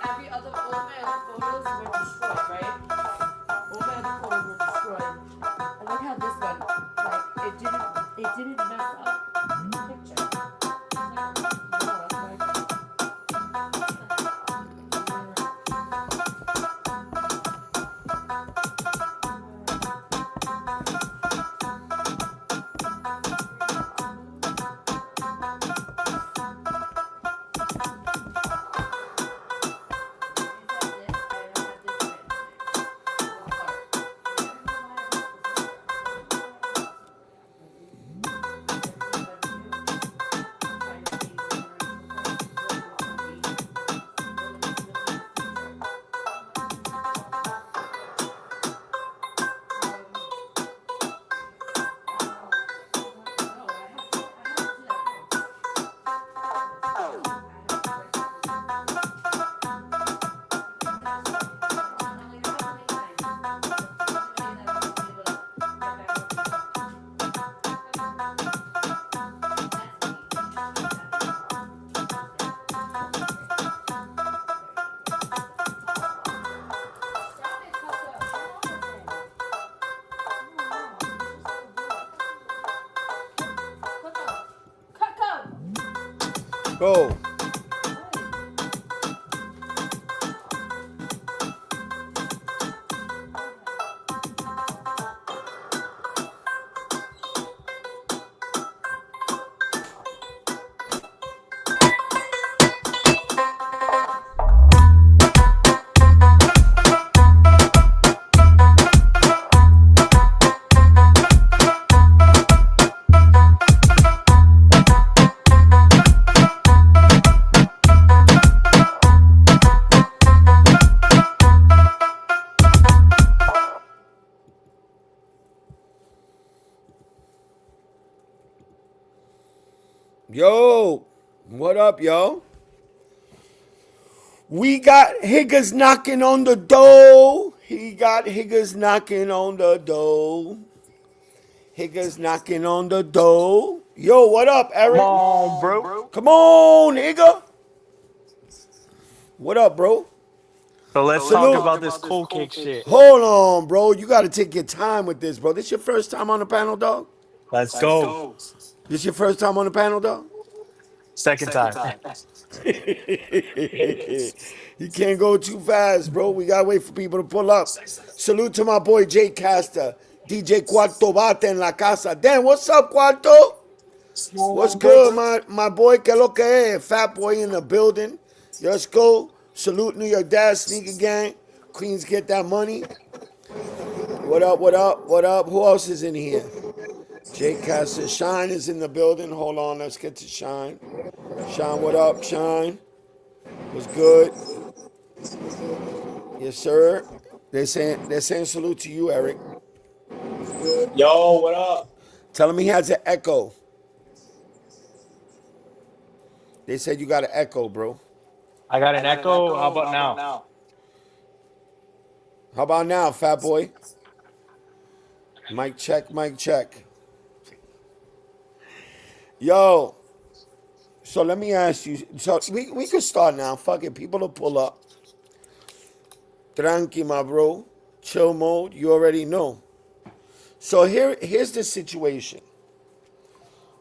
every other all my other photos were destroyed, right? All my other photos were destroyed. And look how this one, like it didn't mess up the picture. It's like, no, that's like, what the hell? If I did, I don't have this written on there. The heart. And I don't know why I brought this over. I don't know why I brought this over. Everything that I'm new. I'm trying to be the generational curse. What will it be? Will it be with me in the future? Um, no, I have to do that first. I have to first have to do that. And I'm gonna have to make time. There's too much money that I'm gonna be able to get back over to them. That's me. That's my problem. Yeah. Okay. Okay. Okay. Stop it, Coco. Get off of him. No, no. He's just gonna do it. Coco. Coco. Go. What? Okay. Yo, what up, yo? We got Higgers knocking on the door. He got Higgers knocking on the door. Higgers knocking on the door. Yo, what up, Come Eric? on, bro. Come on, Higger. What up, bro? So let's talk Salute. about this cool kick shit. Hold on, bro. You got to take your time with this, bro. This your first time on the panel, dog? Let's go. This your first time on the panel, dog? Second time. You can't go too fast, bro. We gotta wait for people to pull up. Salute to my boy Jay Caster, DJ Cuarto Bate en la casa. Dan, what's up, Cuarto? What's good, my boy? Que lo que es? Fat boy in the building. Let's go. Salute New York Dad, Sneaker Gang. Queens get that money. What up, what up, what up? Who else is in here? Jay Caster. Shine is in the building. Hold on, let's get to Shine. Shine, what up, Shine? What's good? Yes, sir. They're saying salute to you, Eric. Yo, what up? Tell him he has an echo. They said you got an echo, bro. I got an echo. How about now? How about now, fat boy? Mic check, mic check. Yo, so let me ask you. So we can start now. Fuck it. People will pull up. Tranqui, my bro. Chill mode. You already know. So here's the situation.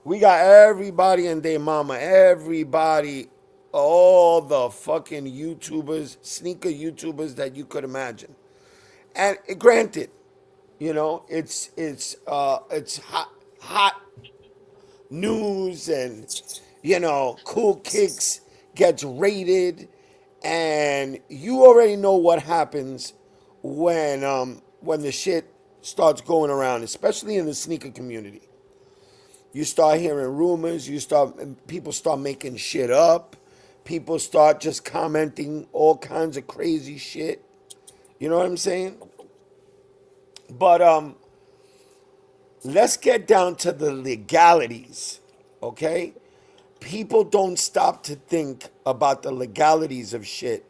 We got everybody and their mama. Everybody. All the fucking YouTubers, sneaker YouTubers that you could imagine. And granted, you know, it's hot news, and you know, Cool Kicks gets raided, and you already know what happens when the shit starts going around, especially in the sneaker community. You start hearing rumors, people start making shit up, people start just commenting all kinds of crazy shit. You know what I'm saying? But let's get down to the legalities, okay? People don't stop to think about the legalities of shit.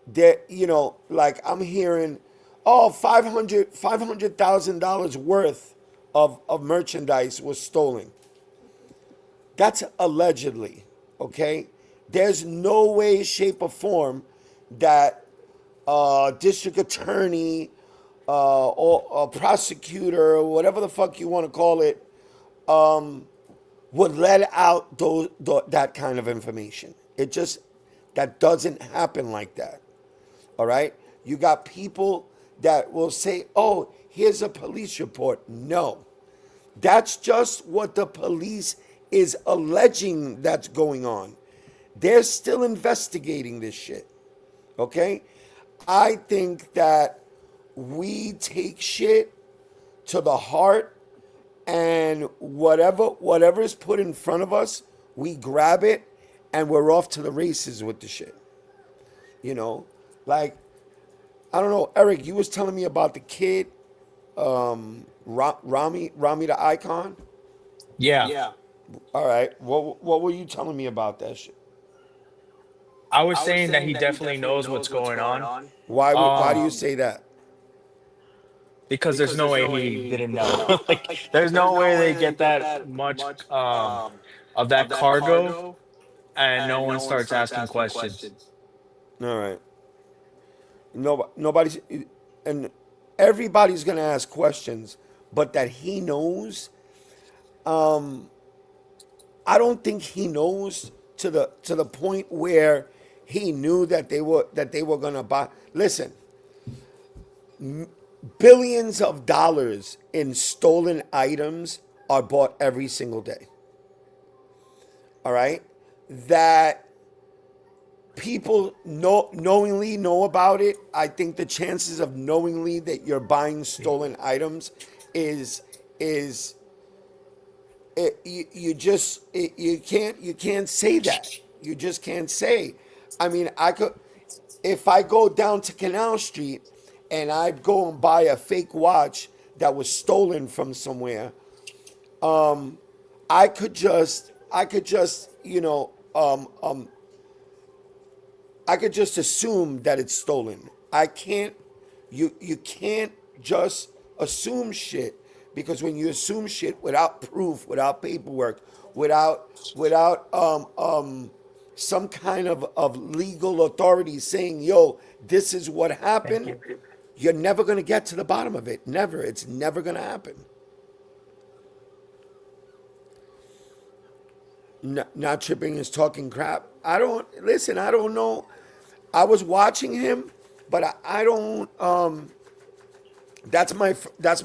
There, you know, like I'm hearing, oh, $500,000 worth of merchandise was stolen. That's allegedly, okay? There's no way, shape, or form that district attorney or a prosecutor or whatever the fuck you want to call it would let out that kind of information. It just, that doesn't happen like that. All right? You got people that will say, oh, here's a police report. No. That's just what the police is alleging that's going on. They're still investigating this shit. Okay? I think that we take shit to the heart, and whatever is put in front of us, we grab it and we're off to the races with the shit. You know? Like, I don't know, Eric, you was telling me about the kid, Rami the Icon. Yeah. All right, what were you telling me about that shit? I was saying that he definitely knows what's going on. Why do you Um, say that? because there's no way he didn't know. Like, there's no way they get that much of that cargo and no one starts asking questions. All right, nobody's, and everybody's gonna ask questions, but that he knows, I don't think he knows to the point where he knew that they were gonna buy. Listen, billions of dollars in stolen items are bought every single day. All right, that people knowingly know about it. I think the chances of knowingly that you're buying stolen items is you can't say that. You just can't say. I mean, I could, if I go down to Canal Street and I go and buy a fake watch that was stolen from somewhere, I could just I could just assume that it's stolen. I can't. You can't just assume shit, because when you assume shit without proof, without paperwork, without some kind of legal authority saying, yo, this is what Thank happened, you. you're never gonna get to the bottom of it. Never. It's never gonna happen. Not tripping is talking crap. I don't listen. I don't know. I was watching him, but I don't. That's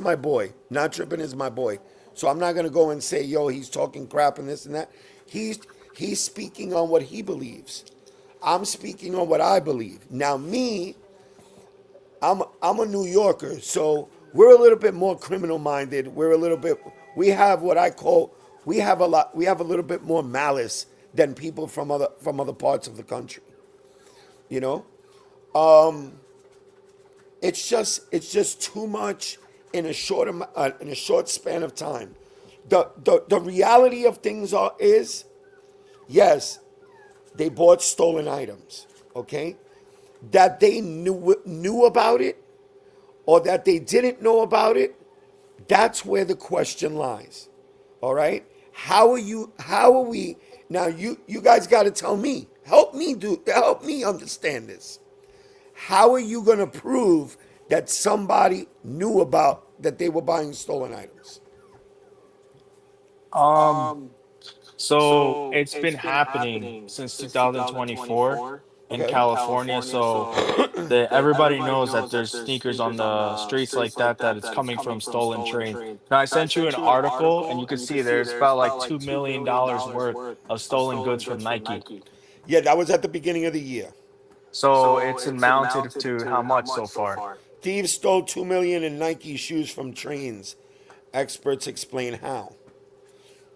my boy. Not tripping is my boy. So I'm not gonna go and say, yo, he's talking crap and this and that. He's speaking on what he believes. I'm speaking on what I believe. Now me, I'm a New Yorker, so we're a little bit more criminal minded. We're a little bit. We have what I call. We have a lot. We have a little bit more malice than people from other parts of the country. You know, it's just too much in in a short span of time. The reality of things is, yes, they bought stolen items. Okay, that they knew about it or that they didn't know about it. That's where the question lies. All right. How are we now? You guys got to tell me. Help me understand this. How are you going to prove that somebody knew about that they were buying stolen items? Um, so it's been happening since 2024 in Okay. California. So everybody knows that there's sneakers on the streets like that, that it's coming from stolen train. Now I sent you an article and you can see there's about like $2 million worth of stolen goods from Nike. Yeah, that was at the beginning of the year. So it's amounted to how much so far? Thieves stole 2 million in Nike shoes from trains. Experts explain how.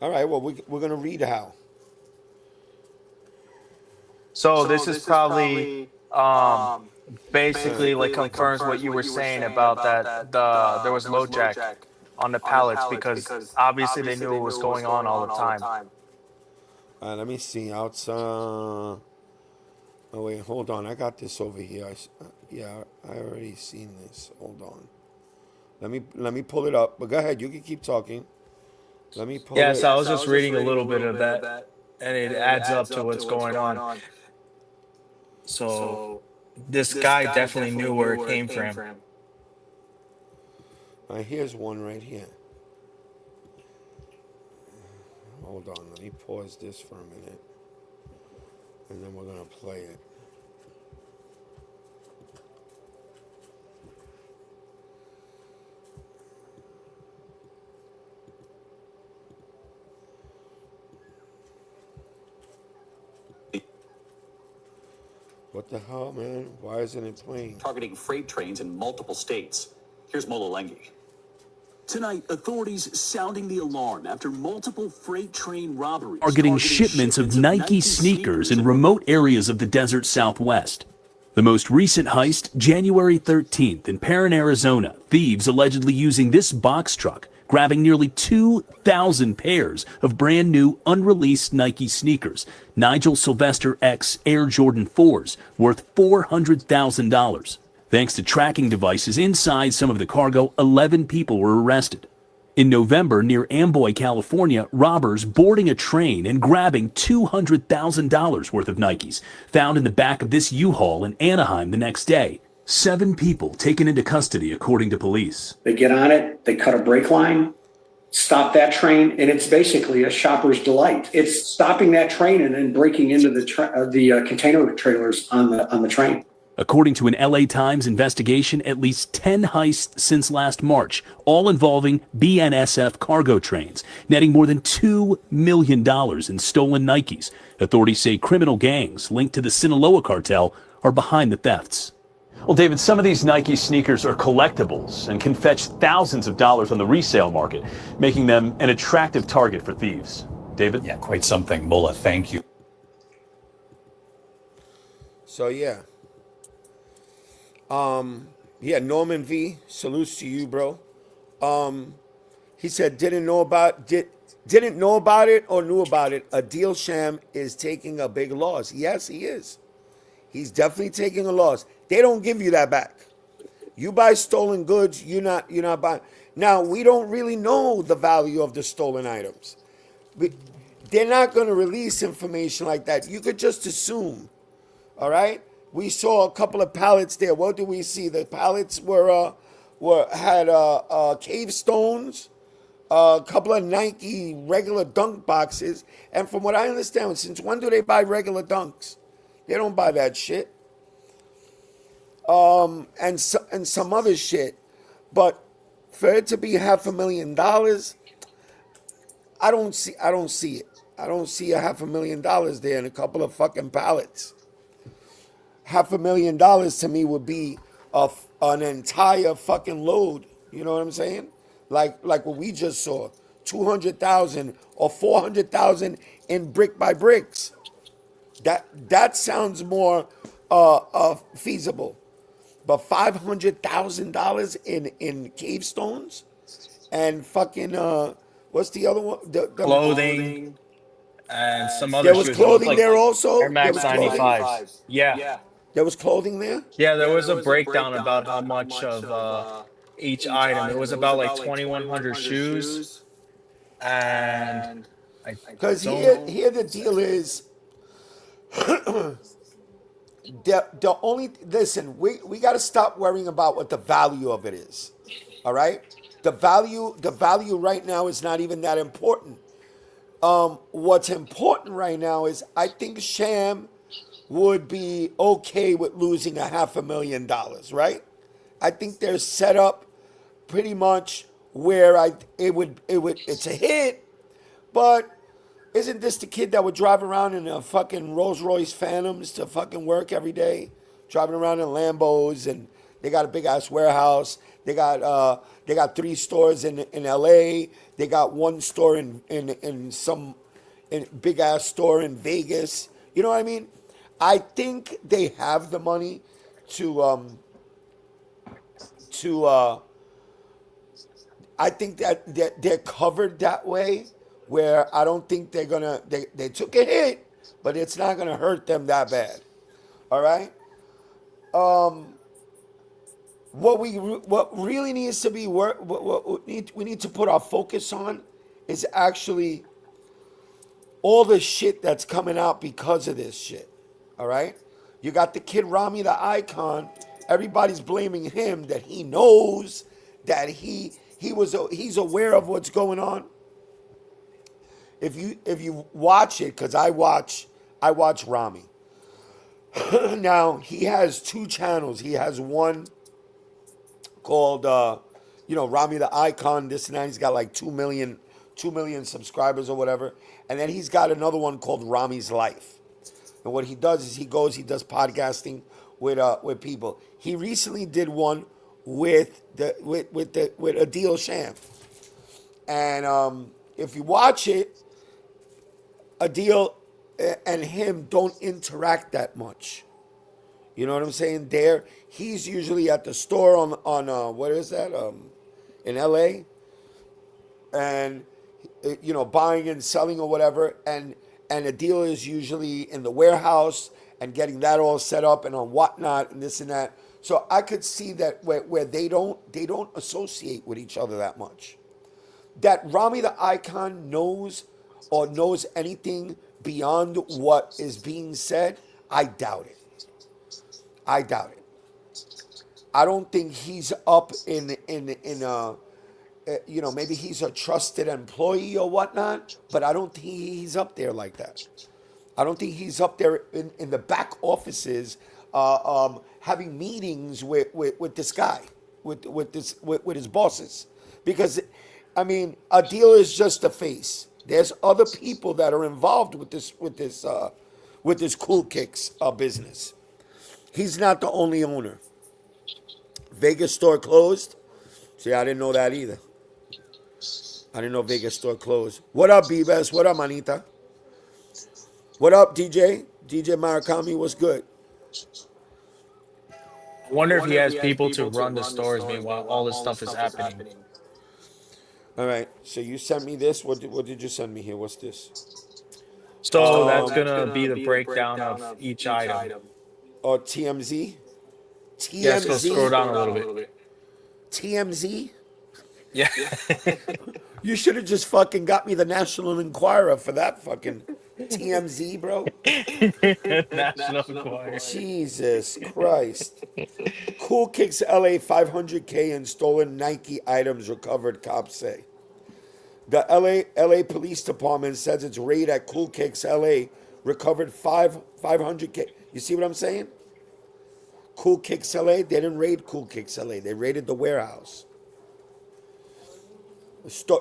All right. Well, we're gonna read how. So this is probably um All right. basically like confirms what you were saying about that there was LoJack on the pallets because obviously they knew what was going on all the time. All right. Let me see. Outside. Oh wait, hold on. I got this over here. Yeah, I already seen this. Hold on. Let me pull it up. But go ahead. You can keep talking. Let me pull Yeah, it. so I was just reading a little bit of that and it adds up to what's going on. So This guy definitely knew where it came from. All right, here's one right here. Hold on, let me pause this for a minute, and then we're gonna play it. What the hell, man? Why isn't it playing? Targeting freight trains in multiple states. Here's Mola Lengi. Tonight, authorities sounding the alarm after multiple freight train robberies targeting shipments of Nike sneakers in remote areas of the desert Southwest. The most recent heist, January 13th in Perrin, Arizona. Thieves allegedly using this box truck, grabbing nearly 2,000 pairs of brand new unreleased Nike sneakers, Nigel Sylvester X Air Jordan 4s, worth $400,000. Thanks to tracking devices inside some of the cargo, 11 people were arrested. In November, near Amboy, California, robbers boarding a train and grabbing $200,000 worth of Nikes, found in the back of this U-Haul in Anaheim the next day. 7 people taken into custody, according to police. They get on it, they cut a brake line, stop that train, and it's basically a shopper's delight. It's stopping that train and then breaking into the container trailers on the train. According to an LA Times investigation, at least 10 heists since last March, all involving BNSF cargo trains, netting more than $2 million in stolen Nikes. Authorities say criminal gangs linked to the Sinaloa cartel are behind the thefts. Well, David, some of these Nike sneakers are collectibles and can fetch thousands of dollars on the resale market, making them an attractive target for thieves. David? Yeah, quite something. Mola, thank you. So yeah. Norman V, salutes to you, bro. He said didn't know about it or knew about it. Adil Sham is taking a big loss. Yes, he is. He's definitely taking a loss. They don't give you that back. You buy stolen goods, you're not buying. Now, we don't really know the value of the stolen items. They're not going to release information like that. You could just assume. All right? We saw a couple of pallets there. What did we see? The pallets had cave stones, a couple of Nike regular dunk boxes, and from what I understand, since when do they buy regular dunks? They don't buy that shit. And some other shit, but for it to be $500,000, I don't see it. I don't see $500,000 there in a couple of fucking pallets. $500,000 to me would be an entire fucking load. You know what I'm saying? Like what we just saw, 200,000 or 400,000 in brick by bricks. That sounds more feasible. But $500,000 in cave stones and fucking what's the other one? The Clothing and some other there was shoes. clothing Like there also. Air Max 95s. Yeah. There was clothing there. Yeah, there was a breakdown about how much of each item. It was about like 2,100 shoes. And because here the deal is the only listen, we got to stop worrying about what the value of it is. All right, the value right now is not even that important. What's important right now is I think Sham would be okay with losing $500,000, right? I think they're set up pretty much where it's a hit, but isn't this the kid that would drive around in a fucking Rolls Royce Phantoms to fucking work every day, driving around in Lambos, and they got a big ass warehouse. They got 3 stores in LA. They got 1 store in some big ass store in Vegas. You know what I mean? I think they have the money to I think that they're covered that way, where I don't think they're gonna they took a hit, but it's not gonna hurt them that bad. All right. What really needs to be we need to put our focus on is actually all the shit that's coming out because of this shit. All right. You got the kid Rami the Icon. Everybody's blaming him that he knows that he's aware of what's going on. If you watch it, because I watch Rami. Now he has two channels. He has one called Rami the Icon, this and that. He's got like 2 million subscribers or whatever. And then he's got another one called Rami's Life. And what he does is he does podcasting with people. He recently did one with Adil Sham. And if you watch it, Adil and him don't interact that much. You know what I'm saying? He's usually at the store on what is that? In LA. And buying and selling or whatever, and Adil is usually in the warehouse and getting that all set up and on whatnot and this and that. So I could see that where they don't associate with each other that much. That Rami the Icon knows anything beyond what is being said, I doubt it. I don't think he's up in maybe he's a trusted employee or whatnot, but I don't think he's up there like that. I don't think he's up there in the back offices having meetings with this guy, with his bosses. Because, I mean, Adil is just a face. There's other people that are involved with this Cool Kicks business. He's not the only owner. Vegas store closed. See, I didn't know that either. I didn't know Vegas store closed. What up, B-Best? What up, Manita? What up, DJ? DJ Murakami, what's good? I wonder if he has people to run the stores meanwhile all this stuff is happening. All right, so you sent me this. What did you send me here? What's this? So that's gonna be the breakdown of each item. Oh, TMZ? Yeah, so scroll down a little bit. TMZ? Yeah. You should have just fucking got me the National Enquirer for that fucking TMZ, bro. National Enquirer. Jesus Christ. Cool Kicks LA 500K in stolen Nike items recovered, cops say. The LA Police Department says its raid at Cool Kicks LA recovered 500K. You see what I'm saying? Cool Kicks LA, they didn't raid Cool Kicks LA. They raided the warehouse.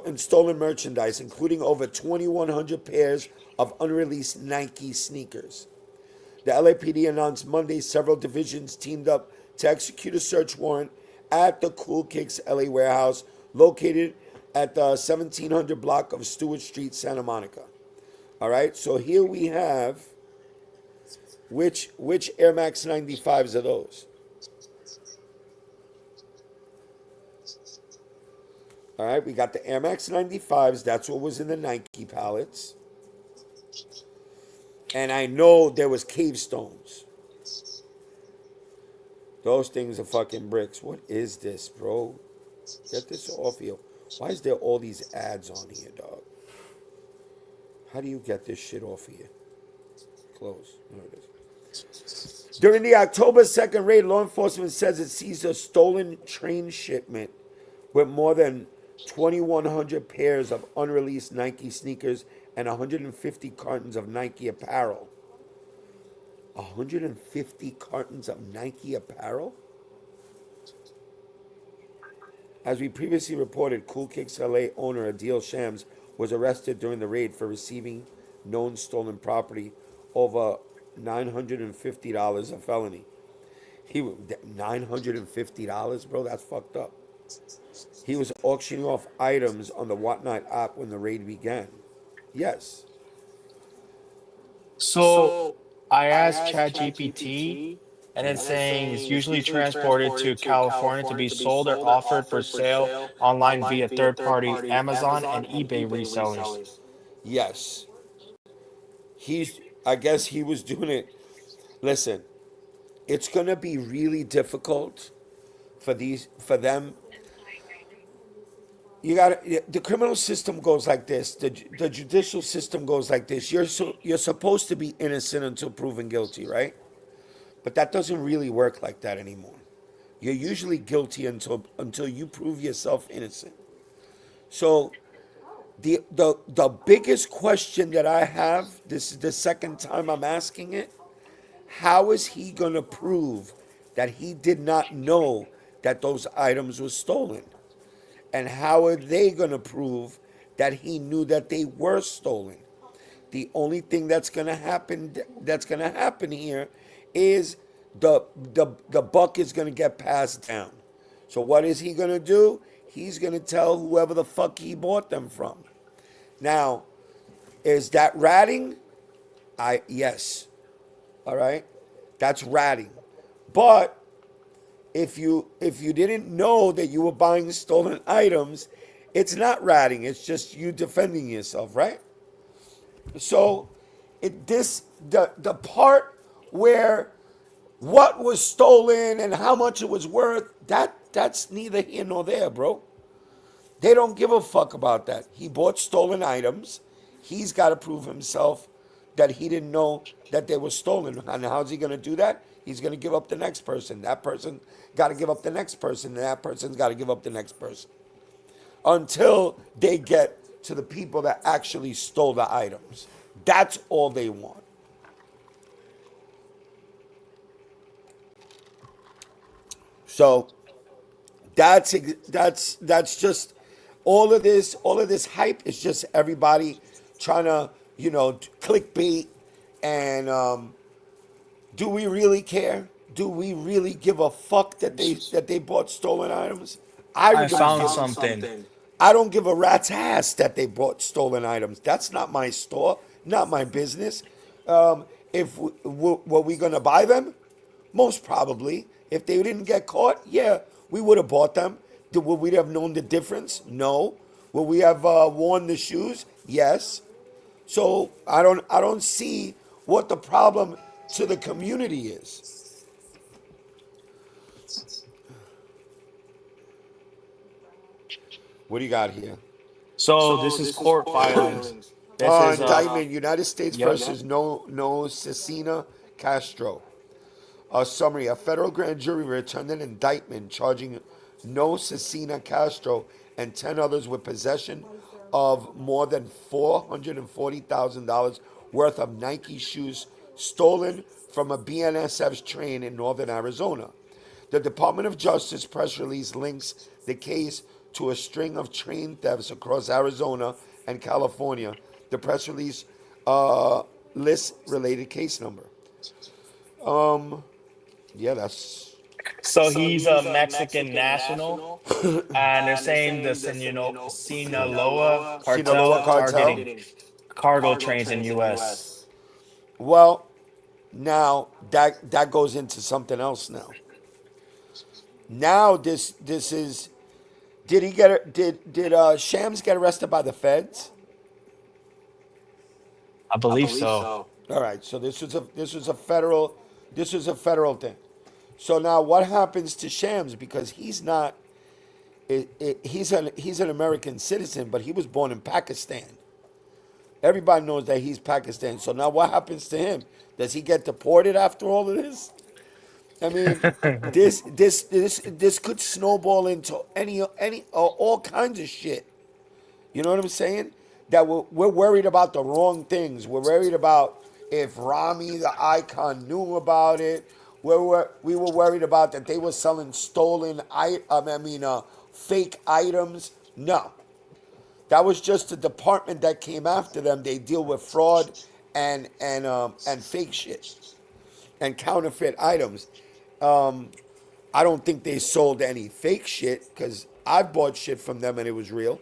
And stolen merchandise, including over 2,100 pairs of unreleased Nike sneakers. The LAPD announced Monday several divisions teamed up to execute a search warrant at the Cool Kicks LA warehouse located at the 1700 block of Stewart Street, Santa Monica. All right, so here we have which Air Max 95s are those? All right, we got the Air Max 95s. That's what was in the Nike pallets. And I know there was cave stones. Those things are fucking bricks. What is this, bro? Get this off here. Why is there all these ads on here, dog? How do you get this shit off here? Close. There it is. During the October 2nd raid, law enforcement says it seized a stolen train shipment with more than 2,100 pairs of unreleased Nike sneakers and 150 cartons of Nike apparel. 150 cartons of Nike apparel? As we previously reported, Cool Kicks LA owner Adil Shams was arrested during the raid for receiving known stolen property over $950 a felony. $950, bro? That's fucked up. He was auctioning off items on the Whatnot app when the raid began. Yes. So I asked ChatGPT, and it's saying it's usually transported to California to be sold or offered for sale online via third-party Amazon and eBay resellers. Yes. I guess he was doing it. Listen, it's going to be really difficult for them. The criminal system goes like this. The judicial system goes like this. You're supposed to be innocent until proven guilty, right? But that doesn't really work like that anymore. You're usually guilty until you prove yourself innocent. So the biggest question that I have, this is the second time I'm asking it, how is he gonna prove that he did not know that those items were stolen? And how are they gonna prove that he knew that they were stolen? The only thing that's gonna happen here is the buck is gonna get passed down. So what is he gonna do? He's gonna tell whoever the fuck he bought them from. Now, is that ratting? Yes. All right? That's ratting. But if you didn't know that you were buying stolen items, it's not ratting. It's just you defending yourself, right? So the part where what was stolen and how much it was worth, that's neither here nor there, bro. They don't give a fuck about that. He bought stolen items. He's got to prove himself that he didn't know that they were stolen. And how's he going to do that? He's going to give up the next person. That person got to give up the next person. And that person's got to give up the next person. Until they get to the people that actually stole the items. That's all they want. So that's just all of this hype is just everybody trying to, clickbait. And do we really care? Do we really give a fuck that they bought stolen items? I found something. I don't give a rat's ass that they bought stolen items. That's not my store, not my business. If were we gonna buy them? Most probably. If they didn't get caught, yeah, we would have bought them. Would we have known the difference? No. Would we have worn the shoes? Yes. So I don't see what the problem to the community is. What do you got here? So this is court filings. This is Indictment: United States yep. versus No Cecina Castro. A summary: a federal grand jury returned an indictment charging No Cecina Castro and 10 others with possession of more than $440,000 worth of Nike shoes stolen from a BNSF train in northern Arizona. The Department of Justice press release links the case to a string of train thefts across Arizona and California. The press release lists related case number. Yeah, that's... So he's a Mexican national, and they're saying the Sinaloa Sinaloa cartel cartel? targeting cargo trains in U.S. Well, now that goes into something else now. Now this is... Did he get... Did Shams get arrested by the feds? I believe so. All right, so this was a federal thing. So now what happens to Shams, because he's not he's an American citizen, but he was born in Pakistan. Everybody knows that he's Pakistan. So now what happens to him? Does he get deported after all of this? I mean, this could snowball into any all kinds of shit. You know what I'm saying? That we're worried about the wrong things. We're worried about if Rami, the icon, knew about it. We were worried about that they were selling fake items. No. That was just the department that came after them. They deal with fraud and fake shit and counterfeit items. I don't think they sold any fake shit, because I bought shit from them and it was real.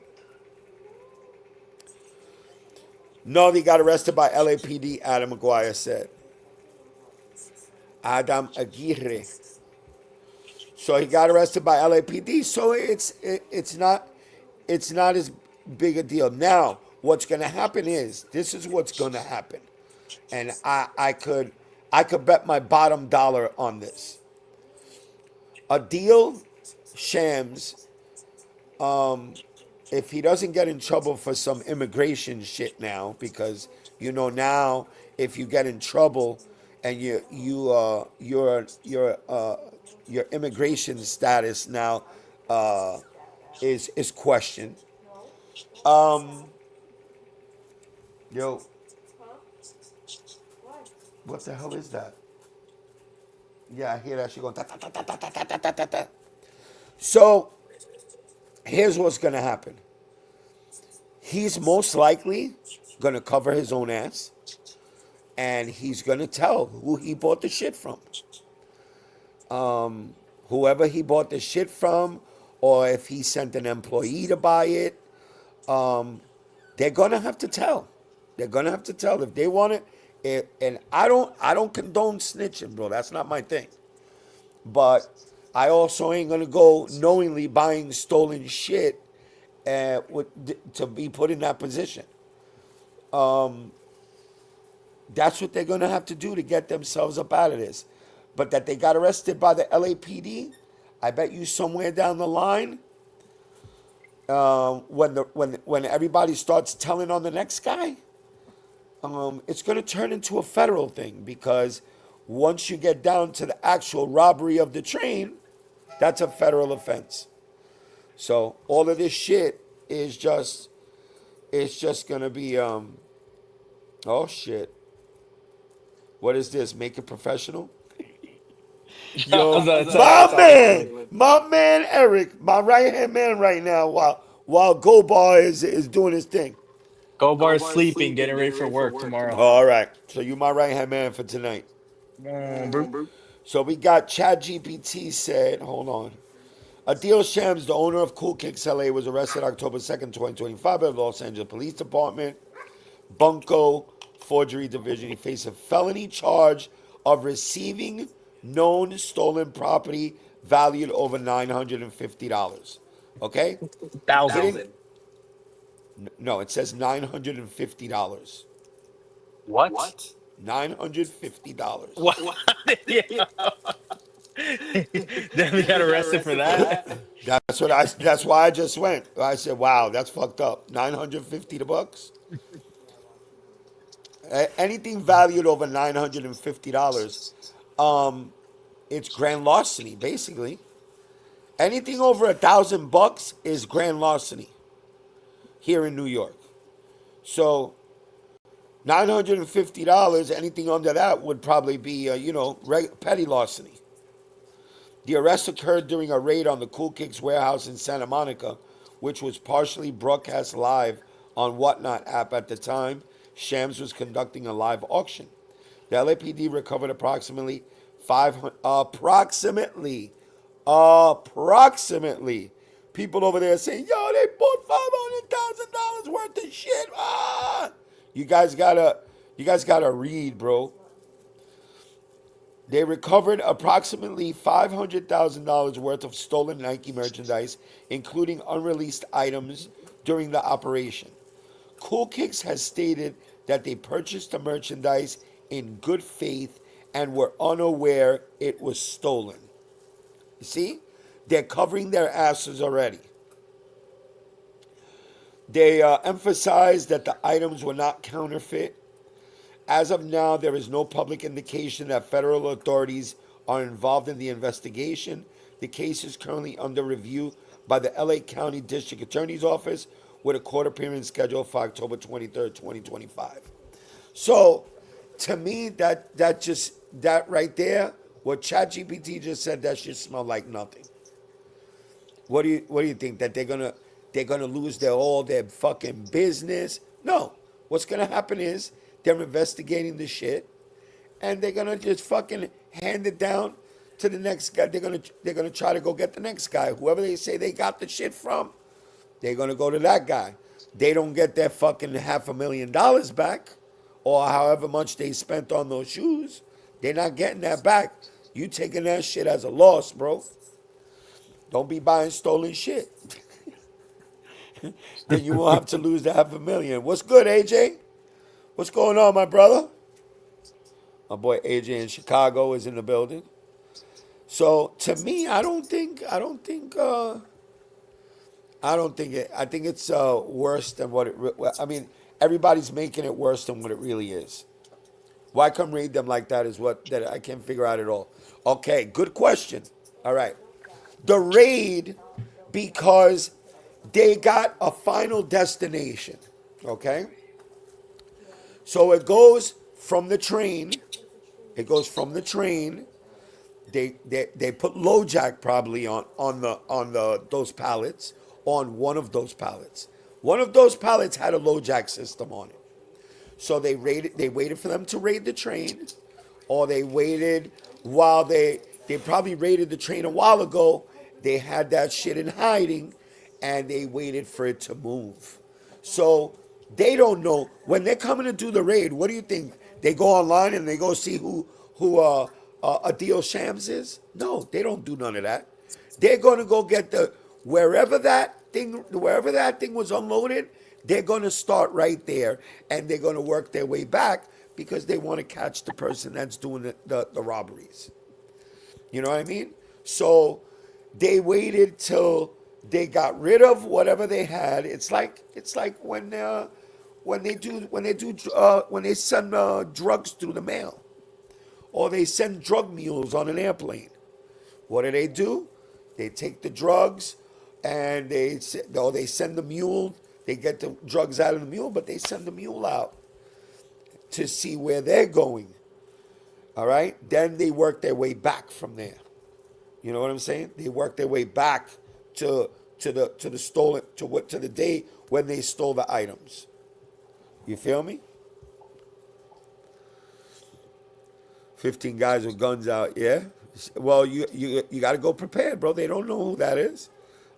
No, they got arrested by LAPD, Adam McGuire said. Adam Aguirre. So he got arrested by LAPD. So it's not as big a deal. Now, what's going to happen is, this is what's going to happen, and I could bet my bottom dollar on this. Adil Shams, if he doesn't get in trouble for some immigration shit now, because now if you get in trouble and your immigration status now is questioned. Um, yo, what the hell is that? Yeah, I hear that shit going ta ta ta ta ta ta ta ta ta ta. So here's what's gonna happen. He's most likely gonna cover his own ass, and he's gonna tell who he bought the shit from. Whoever he bought the shit from, or if he sent an employee to buy it, they're gonna have to tell. They're gonna have to tell if they want it. And I don't condone snitching, bro. That's not my thing. But I also ain't gonna go knowingly buying stolen shit to be put in that position. That's what they're gonna have to do to get themselves up out of this. But that they got arrested by the LAPD, I bet you somewhere down the line, when everybody starts telling on the next guy, it's going to turn into a federal thing, because once you get down to the actual robbery of the train, that's a federal offense. So all of this shit is just, it's just going to be, oh shit. What is this? Make it professional? Yo, my man Eric, my right hand man right now, while Go Bar is doing his thing. Go Bar is sleeping, getting ready for work tomorrow. All right, so you my right hand man for tonight. Bro. So we got Chad GPT said, hold on. Adil Shams, the owner of Cool Kicks LA, was arrested October 2nd, 2025 by the Los Angeles Police Department, Bunko Forgery Division. He faced a felony charge of receiving known stolen property valued over $950. Okay? Thousand. No, it says $950. What? $950. What? Yeah. Then we got arrested for that. That's why I just went. I said, wow, that's fucked up. $950. Anything valued over $950, it's grand larceny, basically. Anything over $1,000 is grand larceny here in New York. So $950, anything under that would probably be, petty larceny. The arrest occurred during a raid on the Cool Kicks warehouse in Santa Monica, which was partially broadcast live on Whatnot app at the time. Shams was conducting a live auction. The LAPD recovered approximately, people over there saying, yo, they bought $500,000 worth of shit. Ah! You guys gotta read, bro. They recovered approximately $500,000 worth of stolen Nike merchandise, including unreleased items, during the operation. Cool Kicks has stated that they purchased the merchandise in good faith and were unaware it was stolen. You see? They're covering their asses already. They emphasized that the items were not counterfeit. As of now, there is no public indication that federal authorities are involved in the investigation. The case is currently under review by the LA County District Attorney's Office, with a court appearance scheduled for October 23rd, 2025. So, to me, that right there, what ChatGPT just said, that shit smelled like nothing. What do you think, that they're gonna lose all their fucking business? No. What's gonna happen is they're investigating the shit, and they're gonna just fucking hand it down to the next guy. They're gonna try to go get the next guy, whoever they say they got the shit from. They're gonna go to that guy. They don't get their fucking $500,000 back, or however much they spent on those shoes. They're not getting that back. You taking that shit as a loss, bro. Don't be buying stolen shit. Then you won't have to lose the $500,000. What's good, AJ? What's going on, my brother? My boy AJ in Chicago is in the building. So to me, I think it's worse than what it. I mean, everybody's making it worse than what it really is. Why come raid them like that is what that I can't figure out at all. Okay, good question. All right. The raid because they got a final destination. Okay? So it goes from the train. It goes from the train. They put LoJack probably on the those pallets, on one of those pallets. One of those pallets had a LoJack system on it. So they waited for them to raid the train, or they waited while they probably raided the train a while ago. They had that shit in hiding, and they waited for it to move. So they don't know when they're coming to do the raid. What do you think? They go online and they go see who Adil Shams is? No, they don't do none of that. They're gonna go get wherever that thing was unloaded. They're gonna start right there, and they're gonna work their way back because they want to catch the person that's doing the robberies. You know what I mean? So they waited till they got rid of whatever they had. It's like when they send drugs through the mail, or they send drug mules on an airplane. What do? They take the drugs and they send the mule. They get the drugs out of the mule, but they send the mule out to see where they're going. All right? Then they work their way back from there. You know what I'm saying? They work their way back to the day when they stole the items. You feel me? 15 guys with guns out, yeah? Well, you got to go prepared, bro. They don't know who that is.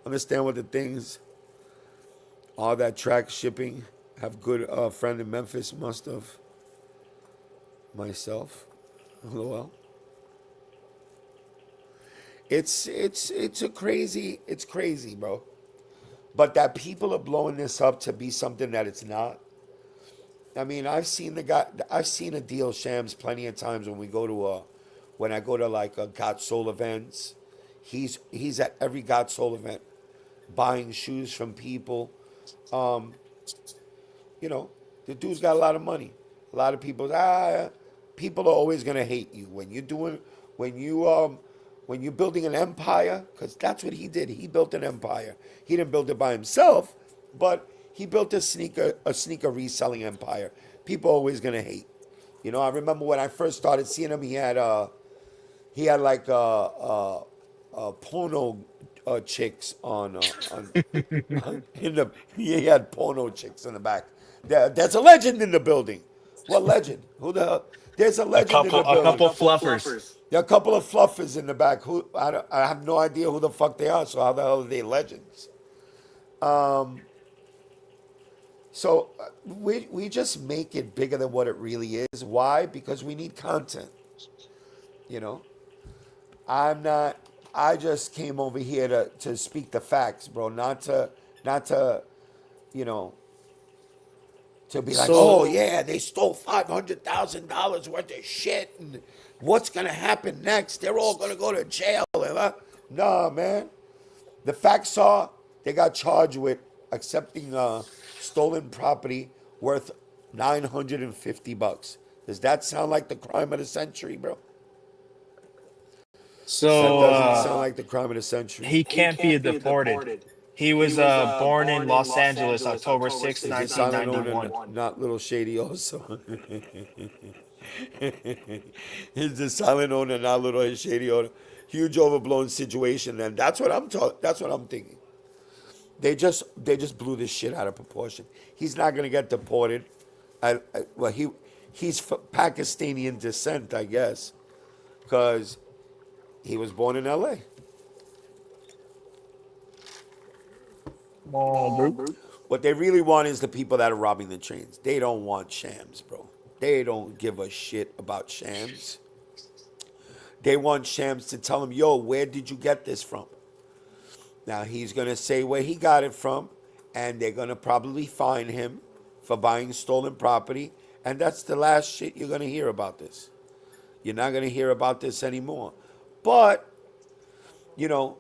Understand what the things are that track shipping. Have good friend in Memphis, must have. Myself. LOL. It's crazy, bro. But that people are blowing this up to be something that it's not. I mean, I've seen Adil Shams plenty of times when I go to like a Got Soul events. He's at every Got Soul event, buying shoes from people. You know, the dude's got a lot of money. A lot of people are always gonna hate you when you're building an empire, because that's what he did. He built an empire. He didn't build it by himself, but he built a sneaker reselling empire. People are always gonna hate. You know, I remember when I first started seeing him, he had like porno chicks on he had porno chicks in the back. That's a legend in the building. What legend? Who the hell? There's a legend in the building. A couple fluffers. There are a couple of fluffers in the back. Who I have no idea who the fuck they are. So how the hell are they legends? So we just make it bigger than what it really is. Why? Because we need content. You know, I just came over here to speak the facts, bro. Not to, you know, to be like, oh yeah, they stole $500,000 worth of shit, and what's gonna happen next? They're all gonna go to jail. Nah, man. The facts are they got charged with accepting stolen property worth $950. Does that sound like the crime of the century, bro? So That doesn't sound like the crime of the century. he can't be deported. He was born in Los Angeles, October 6th, Is it silent owner 1991. not Little Shady also? Is the silent owner not Little Shady owner? Huge overblown situation, and that's what I'm talking. That's what I'm thinking. They just blew this shit out of proportion. He's not gonna get deported. Well, he's Pakistani in descent, I guess, because he was born in L.A. What they really want is the people that are robbing the trains. They don't want Shams, bro. They don't give a shit about Shams. They want Shams to tell them, yo, where did you get this from? Now, he's going to say where he got it from, and they're going to probably fine him for buying stolen property, and that's the last shit you're going to hear about this. You're not going to hear about this anymore. But, you know,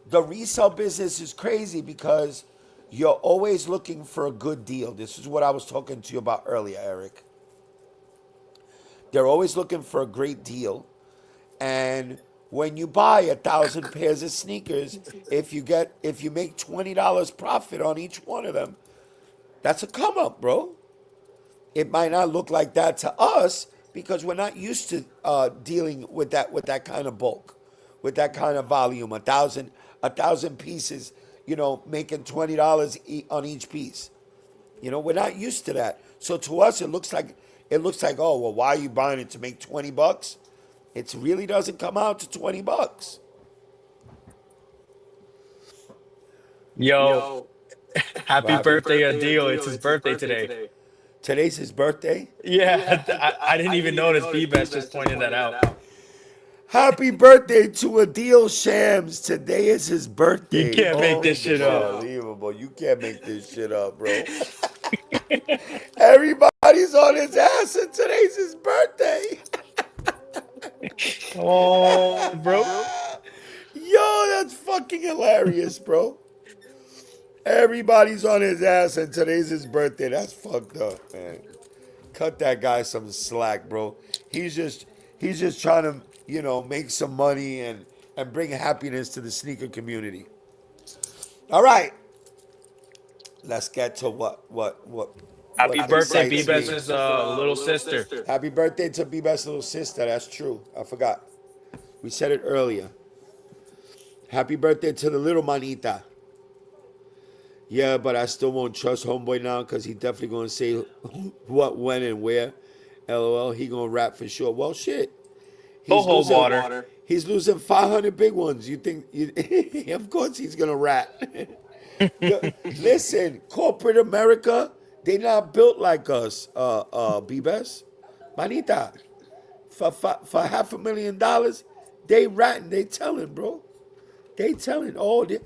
the resale business is crazy because you're always looking for a good deal. This is what I was talking to you about earlier, Eric. They're always looking for a great deal. And when you buy 1,000 pairs of sneakers, if you make $20 profit on each one of them, that's a come up, bro. It might not look like that to us because we're not used to dealing with that kind of bulk, with that kind of volume. A thousand pieces, making $20 on each piece. We're not used to that. So to us, it looks like, oh well, why are you buying it to make $20? It really doesn't come out to $20. Yo, happy Happy birthday, Adil. It's his birthday today. Today's his birthday. Yeah, I didn't even notice. B-Best just pointed that out. Happy birthday to Adil Shams. Today is his birthday. You can't make this shit up. Unbelievable. You can't make this shit up, bro. Everybody's on his ass and today's his birthday. Oh, bro. Yo, that's fucking hilarious, bro. Everybody's on his ass and today's his birthday. That's fucked up, man. Cut that guy some slack, bro. He's just trying to, make some money and bring happiness to the sneaker community. All right. Let's get to what Happy birthday, excites B-Best's me. little sister. Happy birthday to B-Best's little sister. That's true. I forgot. We said it earlier. Happy birthday to the little manita. Yeah, but I still won't trust homeboy now because he definitely going to say what, when, and where. LOL. He going to rap for sure. Well, shit. Go hold water. He's losing 500 big ones. You think? Of course he's going to rap. Listen, corporate America, they not built like us, B-Best. Manita. For $500,000, they ratting. They telling, bro. They telling. Oh, the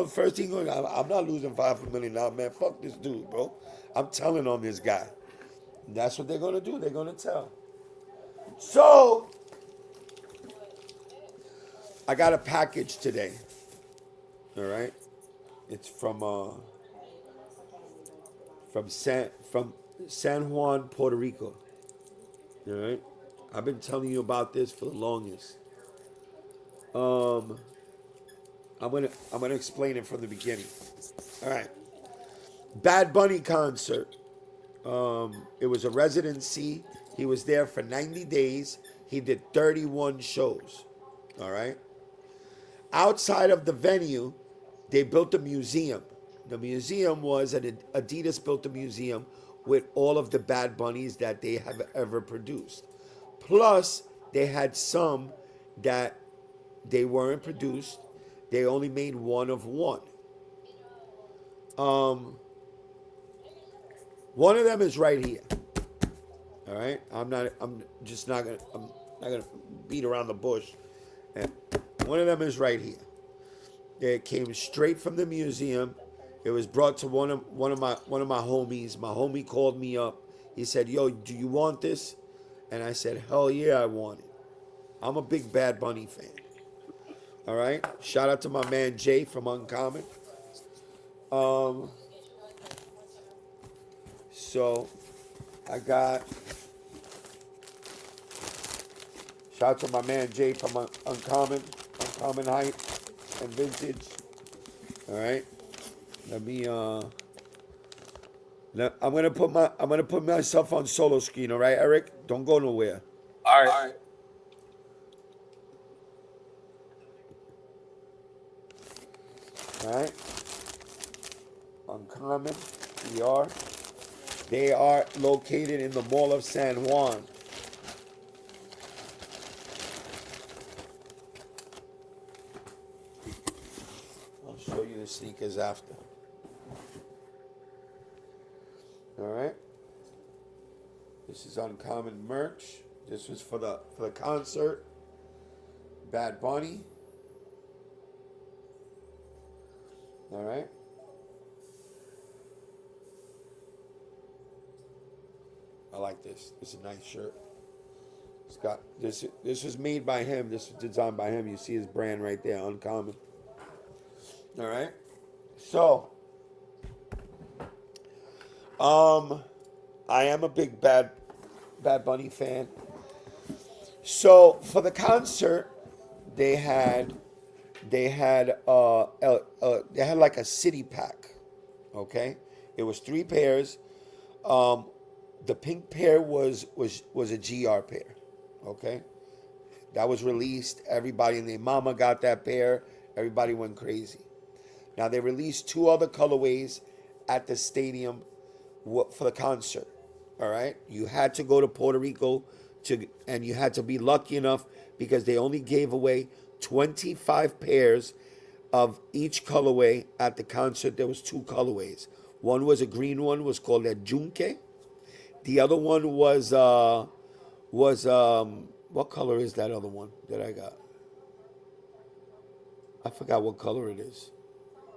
first thing going, I'm not losing $500,000 now, man. Fuck this dude, bro. I'm telling on this guy. And that's what they're gonna do. They're gonna tell. So, I got a package today. All right, it's from San Juan, Puerto Rico. All right, I've been telling you about this for the longest. I'm gonna explain it from the beginning. All right. Bad Bunny concert. It was a residency. He was there for 90 days. He did 31 shows. All right. Outside of the venue, they built a museum. The museum was Adidas built a museum with all of the Bad Bunnies that they have ever produced. Plus, they had some that they weren't produced. They only made one of one. One of them is right here. All right. I'm not gonna beat around the bush. And one of them is right here. It came straight from the museum. It was brought to one of my homies. My homie called me up. He said, "Yo, do you want this?" And I said, "Hell yeah, I want it." I'm a big Bad Bunny fan. All right. Shout out to my man Jay from Uncommon. So I got shout out to my man Jay from Uncommon Heights and Vintage. All right. Let me I'm gonna put myself on solo screen. All right, Eric. Don't go nowhere. All right. All right. Uncommon. PR. They are located in the Mall of San Juan. I'll show you the sneakers after. All right. This is Uncommon merch. This was for the concert. Bad Bunny. All right. I like this. This is a nice shirt. It's got this. This was made by him. This was designed by him. You see his brand right there, Uncommon. All right. So, I am a big Bad Bad Bunny fan. So for the concert, they had they had like a city pack. Okay, it was 3 pairs. The pink pair was a GR pair. Okay, that was released. Everybody and their mama got that pair. Everybody went crazy. Now they released 2 other colorways at the stadium for the concert. All right, you had to go to Puerto Rico and you had to be lucky enough because they only gave away 25 pairs of each colorway at the concert. There was 2 colorways. One was a green one, was called a Junque. The other one was what color is that other one that I got? I forgot what color it is.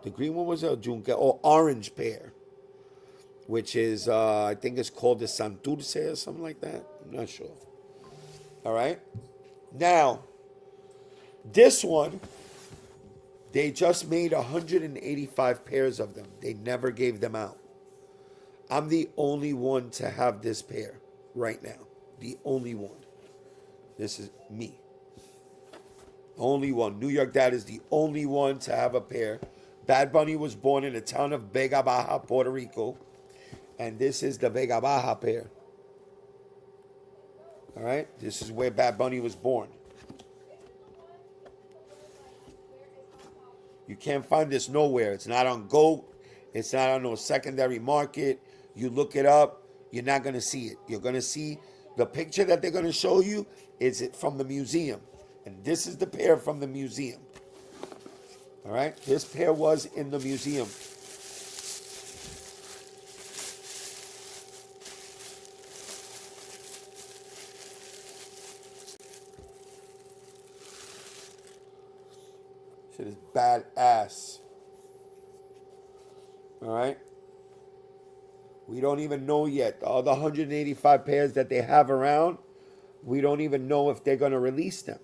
The green one was a Junque or orange pair, which is I think it's called the Santurce or something like that. I'm not sure. All right. Now, this one, they just made 185 pairs of them. They never gave them out. I'm the only one to have this pair right now. The only one. This is me. Only one. New York Dad is the only one to have a pair. Bad Bunny was born in the town of Vega Baja, Puerto Rico. And this is the Vega Baja pair. All right? This is where Bad Bunny was born. You can't find this nowhere. It's not on GOAT. It's not on no secondary market. You look it up, you're not going to see it. You're going to see the picture that they're going to show you is it from the museum. And this is the pair from the museum. All right? This pair was in the museum. Shit is badass. All right? We don't even know yet. All the 185 pairs that they have around, we don't even know if they're going to release them.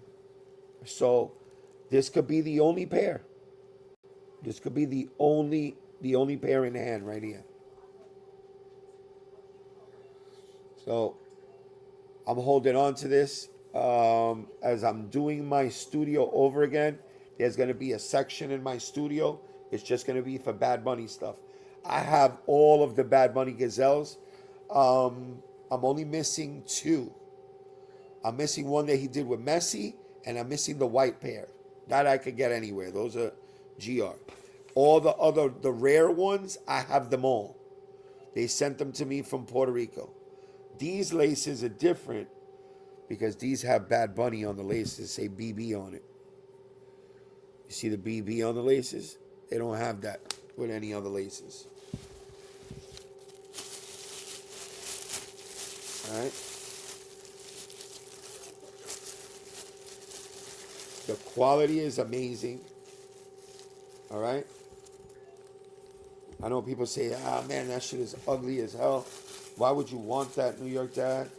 So this could be the only pair. This could be the only pair in hand right here. So I'm holding on to this. As I'm doing my studio over again, there's going to be a section in my studio. It's just going to be for Bad Bunny stuff. I have all of the Bad Bunny Gazelles. I'm only missing 2. I'm missing one that he did with Messi, and I'm missing the white pair. That I could get anywhere. Those are GR. All the rare ones, I have them all. They sent them to me from Puerto Rico. These laces are different because these have Bad Bunny on the laces, say BB on it. You see the BB on the laces? They don't have that with any other laces. All right. The quality is amazing. All right. I know people say, man, that shit is ugly as hell. Why would you want that, New York Dad?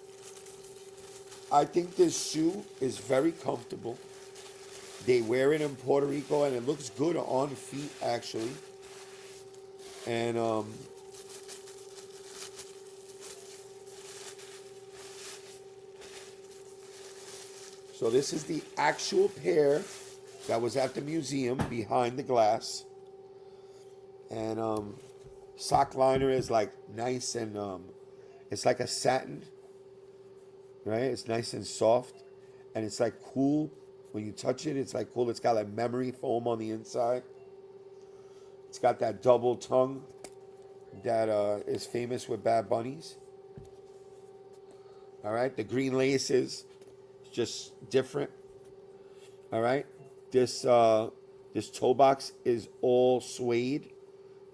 I think this shoe is very comfortable. They wear it in Puerto Rico, and it looks good on feet, actually. And so this is the actual pair that was at the museum behind the glass. And sock liner is like nice and it's like a satin, right? It's nice and soft, and it's like cool when you touch it. It's like cool. It's got like memory foam on the inside. It's got that double tongue that is famous with Bad Bunnies. All right, the green laces, just different. All right, this toe box is all suede.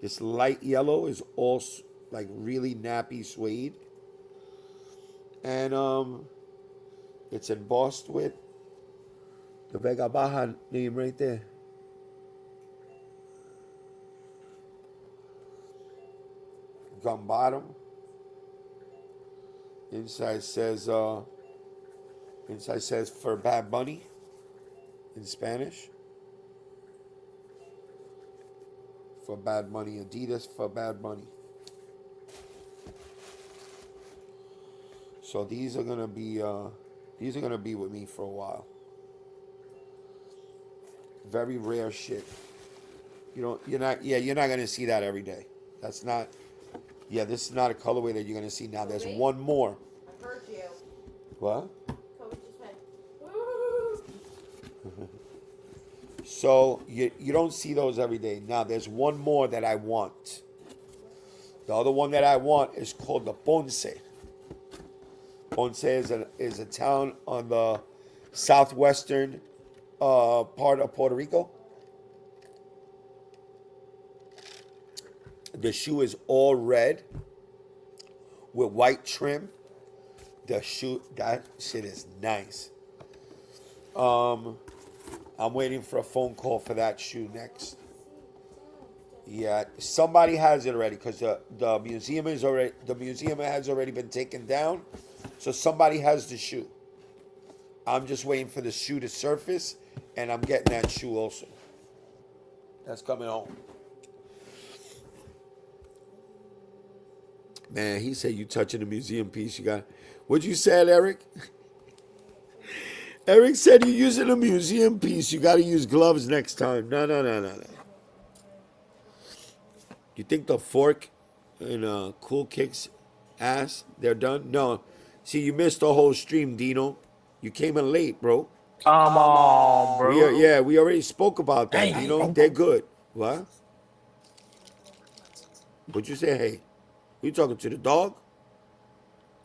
This light yellow is all like really nappy suede. And it's embossed with the Vega Baja name right there. Gum bottom. Inside says for Bad Bunny in Spanish. For Bad Bunny, Adidas for Bad Bunny. So these are gonna be with me for a while. Very rare shit. You're not gonna see that every day. That's not. Yeah, this is not a colorway that you're gonna see now. There's one more. I heard you. What? Kobe just went, woo! So you don't see those every day. Now there's one more that I want. The other one that I want is called the Ponce. Ponce is a town on the southwestern part of Puerto Rico. The shoe is all red with white trim. That shit is nice. I'm waiting for a phone call for that shoe next. Yeah, somebody has it already because the museum has already been taken down. So somebody has the shoe. I'm just waiting for the shoe to surface, and I'm getting that shoe also. That's coming home. Man, he said you touching a museum piece. You got. What'd you say, Eric? Eric said you're using a museum piece. You got to use gloves next time. No. You think the fork and Cool Kicks ass, they're done? No. See, you missed the whole stream, Dino. You came in late, bro. Come on, bro. We already spoke about that, Hey. Dino. They're good. What? What'd you say, hey? Who you talking to, the dog?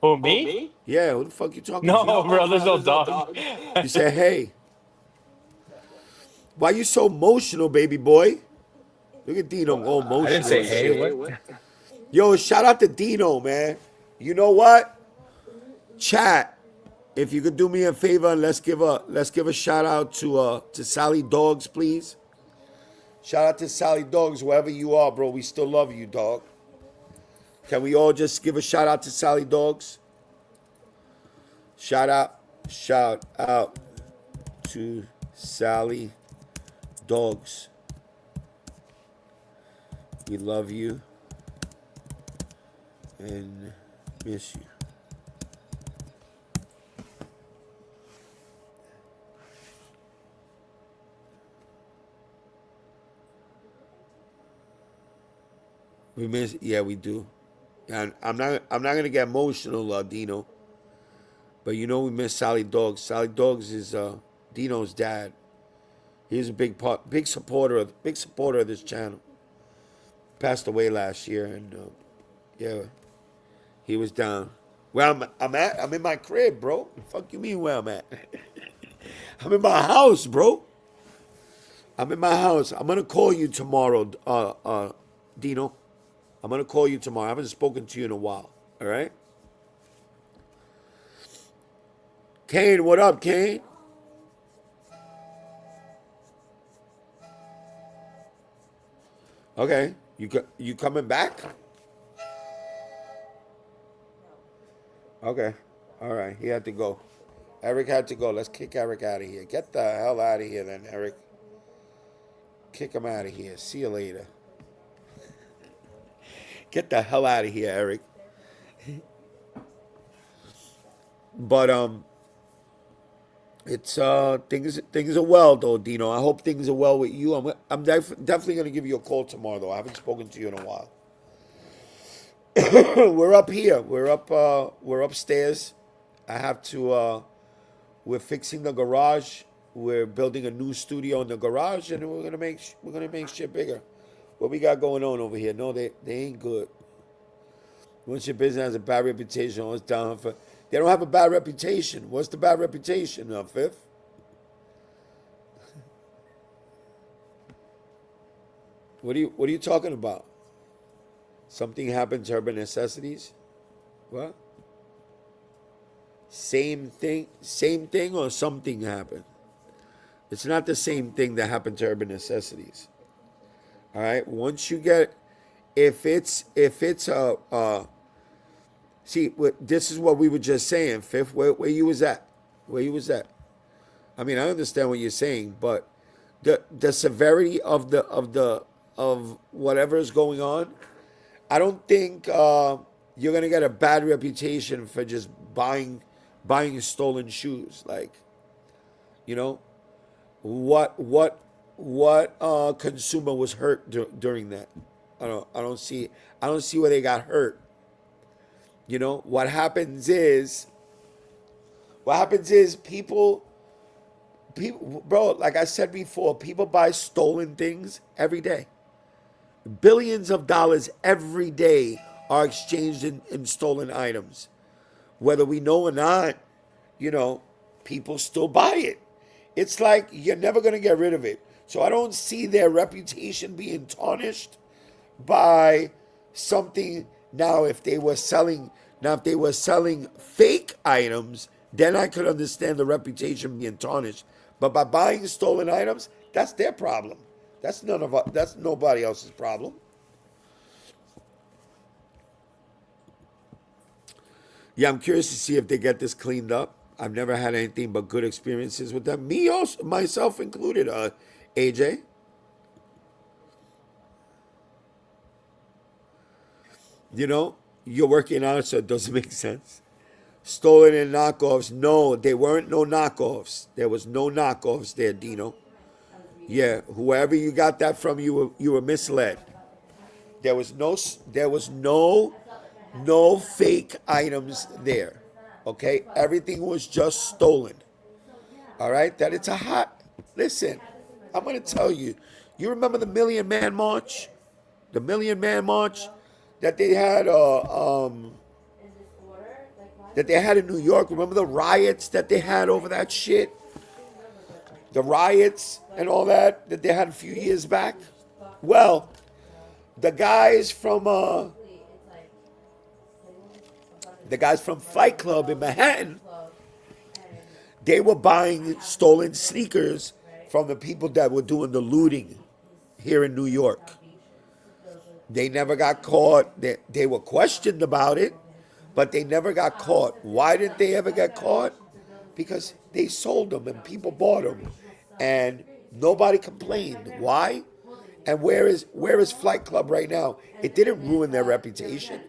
Who, me? Yeah, who the fuck you talking No, to? bro, there's no dog. You said, hey. Why you so emotional, baby boy? Look at Dino all emotional. I didn't say and hey. shit. What? Yo, shout out to Dino, man. You know what? Chat. If you could do me a favor and let's give a shout out to Sally Dogs, please. Shout out to Sally Dogs, wherever you are, bro. We still love you, dog. Can we all just give a shout out to Sally Dogs? Shout out to Sally Dogs. We love you and miss you. We miss, yeah, we do. And I'm not gonna get emotional, Dino. But you know we miss Sally Dogs. Sally Dogs is Dino's dad. He's a big supporter of this channel. Passed away last year, and yeah, he was down. Where I'm in my crib, bro. The fuck you mean where I'm at? I'm in my house, bro. I'm in my house. I'm gonna call you tomorrow, Dino. I'm gonna call you tomorrow. I haven't spoken to you in a while. All right. Kane, what up, Kane? Okay, you coming back? Okay, all right. He had to go. Eric had to go. Let's kick Eric out of here. Get the hell out of here, then, Eric. Kick him out of here. See you later. Get the hell out of here, Eric. But it's things are well though, Dino. I hope things are well with you. I'm definitely gonna give you a call tomorrow though. I haven't spoken to you in a while. We're up here. We're upstairs. I have to. We're fixing the garage. We're building a new studio in the garage, and we're gonna make shit bigger. What we got going on over here? No, they ain't good. Once your business has a bad reputation, it's down for. They don't have a bad reputation. What's the bad reputation, Fifth? What are you talking about? Something happened to Urban Necessities? What? Same thing, or something happened? It's not the same thing that happened to Urban Necessities. All right. Once you get, if it's see, this is what we were just saying, Fifth. Where you was at? Where you was at? I mean, I understand what you're saying, but the severity of whatever is going on, I don't think you're gonna get a bad reputation for just buying stolen shoes. Like, you know, what consumer was hurt during that? I don't see where they got hurt. You know, what happens is people, bro, like I said before, people buy stolen things every day. Billions of dollars every day are exchanged in stolen items. Whether we know or not, you know, people still buy it. It's like you're never going to get rid of it. So I don't see their reputation being tarnished by something. If they were selling fake items, then I could understand the reputation being tarnished. But by buying stolen items, that's their problem. That's nobody else's problem. Yeah, I'm curious to see if they get this cleaned up. I've never had anything but good experiences with them. Me also, myself included, AJ. You know, you're working on it, so it doesn't make sense. Stolen and knockoffs. No, they weren't no knockoffs. There was no knockoffs there, Dino. Yeah, whoever you got that from, you were misled. There was no fake items there. Okay, everything was just stolen. All right, that it's a hot. Listen, I'm gonna tell you. You remember the Million Man March? The Million Man March that they had. That they had in New York. Remember the riots that they had over that shit? The riots and all that they had a few years back. Well, the guys from Fight Club in Manhattan, they were buying stolen sneakers from the people that were doing the looting here in New York. They never got caught. They were questioned about it, but they never got caught. Why didn't they ever get caught? Because they sold them and people bought them, and nobody complained. Why? And where is Flight Club right now? It didn't ruin their reputation,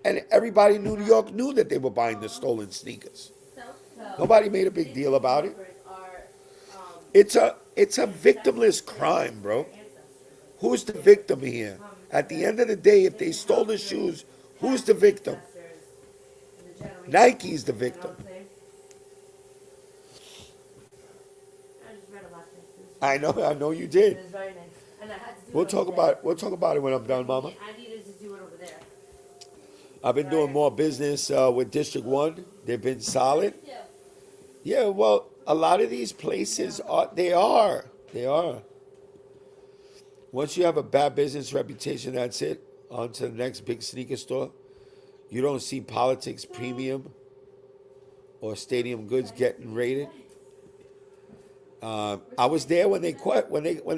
and everybody in New York knew that they were buying the stolen sneakers. Nobody made a big deal about it. It's a victimless crime, bro. Who's the victim here? At the end of the day, if they stole the shoes, who's the victim? Nike's the victim. I know you did. We'll talk about it when I'm done, Mama. I've been doing more business with District 1. They've been solid. Yeah, well, a lot of these places are. Once you have a bad business reputation, that's it. On to the next big sneaker store. You don't see Politics Premium or Stadium Goods getting raided. I was there when they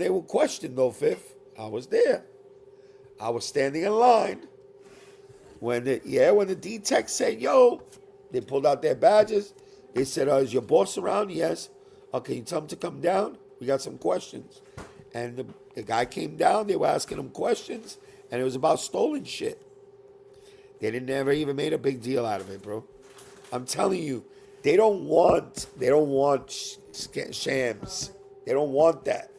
were questioned, though, Fifth. I was there. I was standing in line when the D-Tech said, "Yo," they pulled out their badges. They said, "Is your boss around?" "Yes." "Okay, you tell him to come down. We got some questions." And the guy came down. They were asking him questions, and it was about stolen shit. They never even made a big deal out of it, bro. I'm telling you, they don't want shams. They don't want that.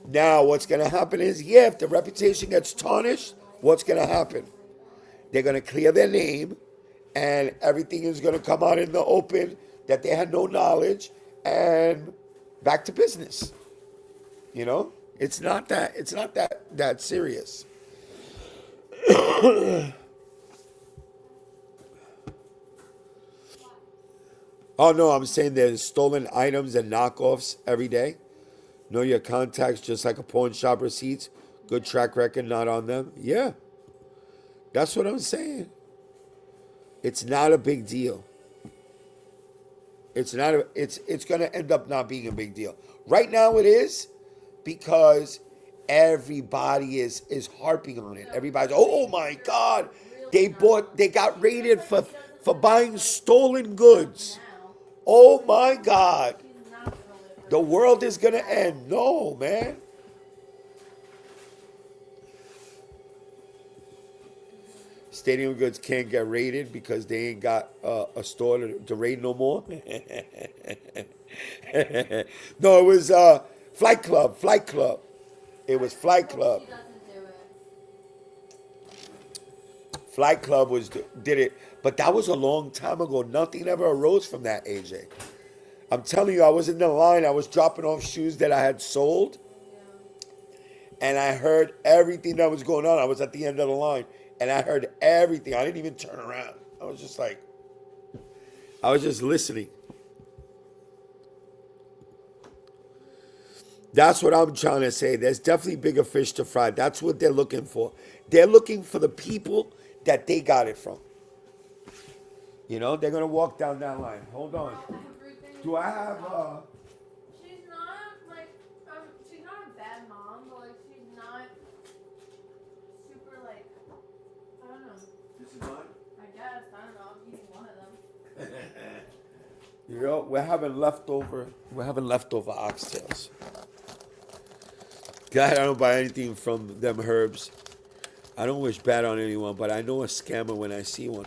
Now, what's going to happen is, if the reputation gets tarnished, what's going to happen? They're going to clear their name, and everything is going to come out in the open that they had no knowledge, and back to business. You know, it's not that serious. Oh no, I'm saying there's stolen items and knockoffs every day. Know your contacts just like a pawn shop receipts. Good track record, not on them. Yeah, that's what I'm saying. It's not a big deal. It's going to end up not being a big deal. Right now it is, because everybody is harping on it. Everybody's, oh my God, they got raided for buying stolen goods. Oh my God, the world is gonna end. No, man. Stadium Goods can't get raided because they ain't got a store to raid no more. No, it was Flight Club. Flight Club. It was Flight Club. She doesn't do it. Flight Club did it, but that was a long time ago. Nothing ever arose from that, AJ. I'm telling you, I was in the line. I was dropping off shoes that I had sold, and I heard everything that was going on. I was at the end of the line, and I heard everything. I didn't even turn around. I was just listening. That's what I'm trying to say. There's definitely bigger fish to fry. That's what they're looking for. They're looking for the people that they got it from. You know, they're going to walk down that line. Hold on. Do I have, She's not like, she's not a bad mom, but like she's not super like, I don't know. This is mine? I guess, I don't know, I'm eating one of them. You know, we're having leftover oxtails. God, I don't buy anything from them herbs. I don't wish bad on anyone, but I know a scammer when I see one.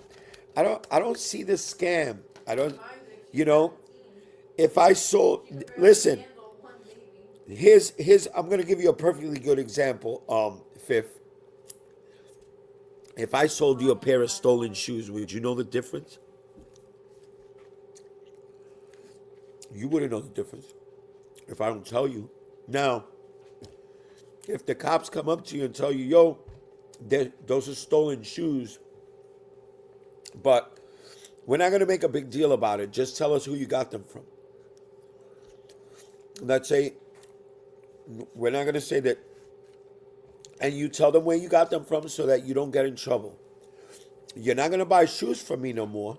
I don't see the scam. I don't, you know, if I sold, listen, here's, I'm going to give you a perfectly good example, Fifth. If I sold you a pair of stolen shoes, would you know the difference? You wouldn't know the difference if I don't tell you. Now, if the cops come up to you and tell you, yo, those are stolen shoes, but we're not going to make a big deal about it. Just tell us who you got them from. Let's say, we're not going to say that, and you tell them where you got them from so that you don't get in trouble. You're not going to buy shoes from me no more,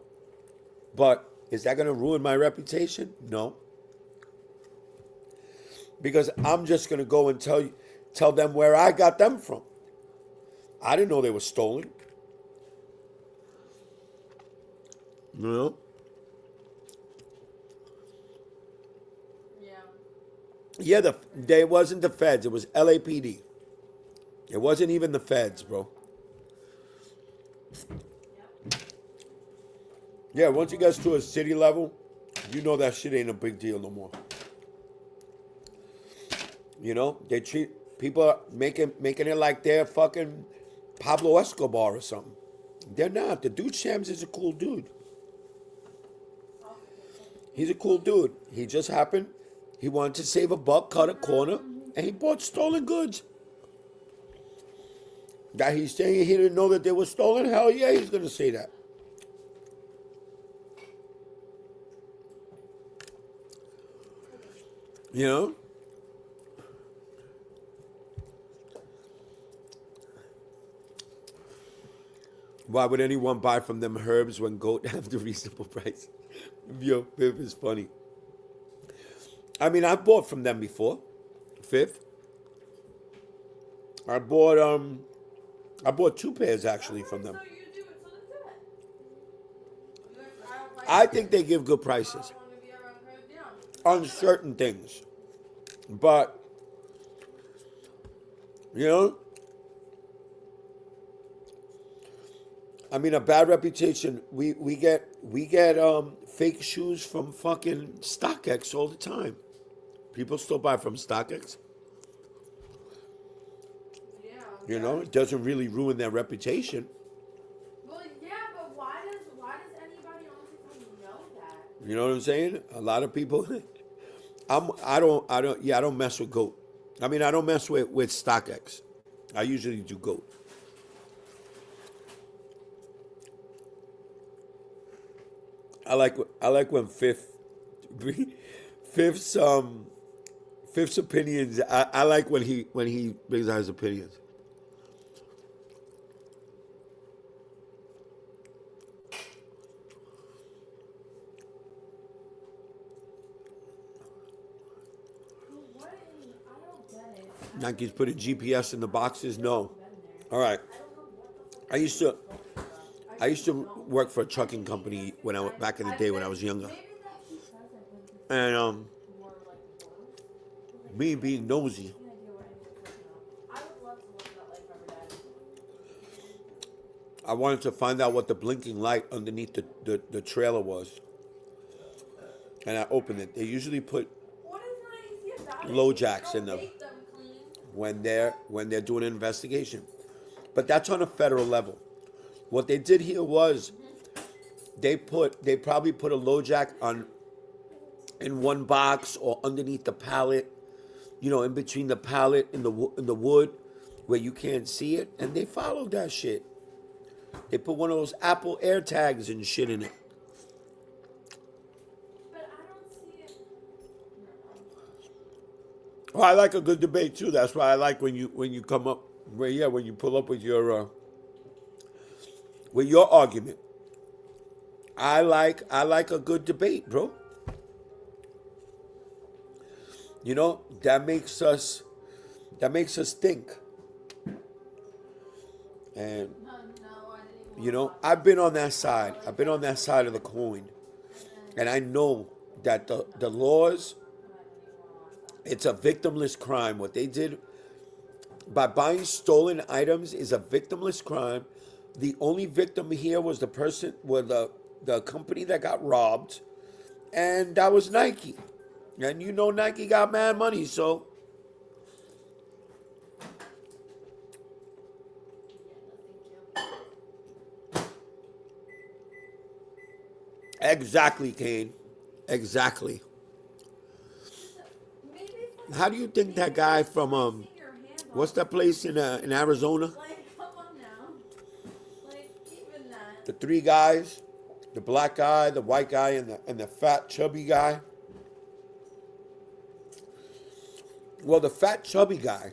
but is that going to ruin my reputation? No. Because I'm just going to go and tell them where I got them from. I didn't know they were stolen. You know? Yeah, it wasn't the feds. It was LAPD. It wasn't even the feds, bro. Yeah, once it gets to a city level, you know that shit ain't a big deal no more. You know, they treat people making it like they're fucking Pablo Escobar or something. They're not. The dude Shams is a cool dude. He's a cool dude. He just happened. He wanted to save a buck, cut a corner, and he bought stolen goods. That he's saying he didn't know that they were stolen? Hell yeah, he's gonna say that. You know? Why would anyone buy from them herbs when goat have the reasonable price? Yo, Fifth is funny. I mean, I bought from them before. Fifth. I bought 2 pairs actually from them. I think they give good prices on certain things. But you know, I mean, a bad reputation. We get fake shoes from fucking StockX all the time. People still buy from StockX. You know, it doesn't really ruin their reputation. Well, yeah, but why does anybody honestly know that? You know what I'm saying? A lot of people. I don't mess with GOAT. I mean, I don't mess with StockX. I usually do GOAT. I like when Fifth's opinions. I like when he brings out his opinions. Nike's putting GPS in the boxes? No. All right. I used to work for a trucking company back in the day when I was younger. And me being nosy, I wanted to find out what the blinking light underneath the trailer was. And I opened it. They usually put What is not easy about it? low jacks in Don't them make them clean. when they're doing an investigation. But that's on a federal level. What they did here was they probably put a low jack on in one box or underneath the pallet, in between the pallet and the wood where you can't see it, and they followed that shit. They put one of those Apple AirTags and shit in it. But I don't see it. Oh, I like a good debate too. That's why I like when you come up, when you pull up with your argument. I like a good debate, bro. That makes us think. And No, I didn't even I've been on that side. I've been on that side of the coin, and I know that the laws. It's a victimless crime. What they did by buying stolen items is a victimless crime. The only victim here was the company that got robbed, and that was Nike. And Nike got mad money, so exactly, Kane. Exactly. How do you think that guy from what's that place in Arizona? Like, come on now. Like, even that. The three guys, the black guy, the white guy, and the fat chubby guy. Well, the fat chubby guy,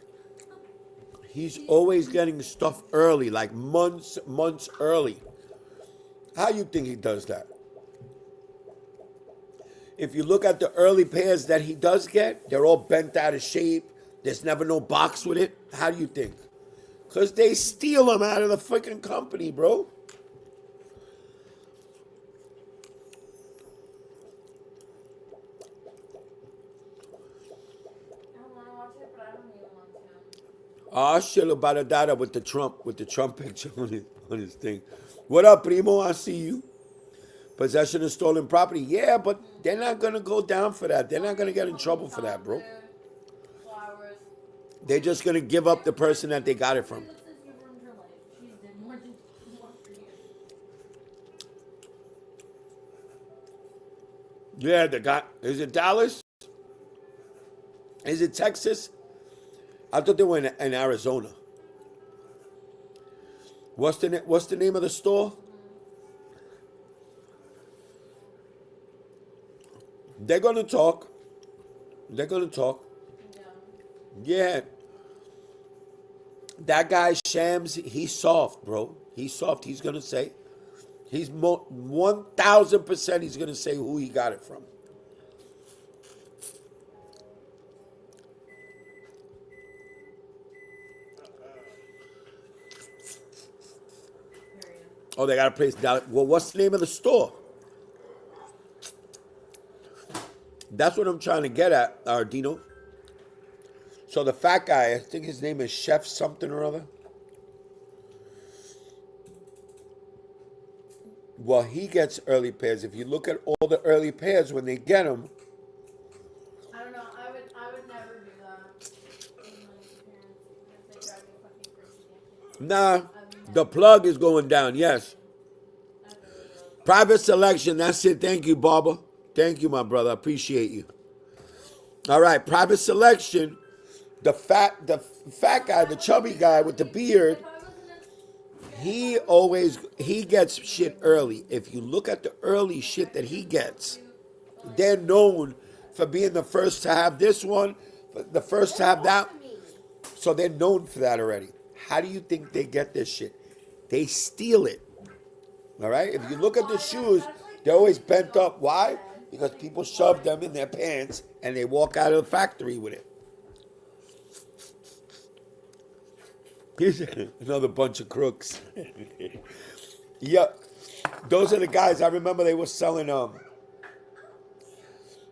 he's always getting stuff early, like months early. How you think he does that? If you look at the early pairs that he does get, they're all bent out of shape. There's never no box with it. How do you think? Because they steal them out of the freaking company, bro. I want to watch it, but I don't even want to. Ah, shit about a data with the Trump picture on his thing. What up, primo? I see you. Possession of stolen property. Yeah, but they're not going to go down for that. They're not going to get in trouble for that, bro. Flowers. They're just going to give up the person that they got it from. This is you ruined her life. She did more for you. Yeah, the guy. Is it Dallas? Is it Texas? I thought they were in Arizona. What's the name of the store? They're gonna talk. They're gonna talk. Yeah. That guy Shams, he's soft, bro. He's soft. He's gonna say. He's 1,000%. He's gonna say who he got it from. Oh, they got a place down. Well, what's the name of the store? That's what I'm trying to get at, Ardino. So the fat guy, I think his name is Chef something or other. Well, he gets early pairs. If you look at all the early pairs when they get them, I don't know. I would never do that. If they drive me fucking crazy. nah, the plug is going down. Yes. Private selection. That's it. Thank you, Barbara. Thank you, my brother. I appreciate you. All right, private selection. The fat guy, the chubby guy with the beard, he gets shit early. If you look at the early shit that he gets, they're known for being the first to have this one, the first to have that. So they're known for that already. How do you think they get this shit? They steal it. All right? If you look at the shoes, they're always bent up. Why? Because people shove them in their pants and they walk out of the factory with it. Here's another bunch of crooks. Yeah, those are the guys. I remember they were selling.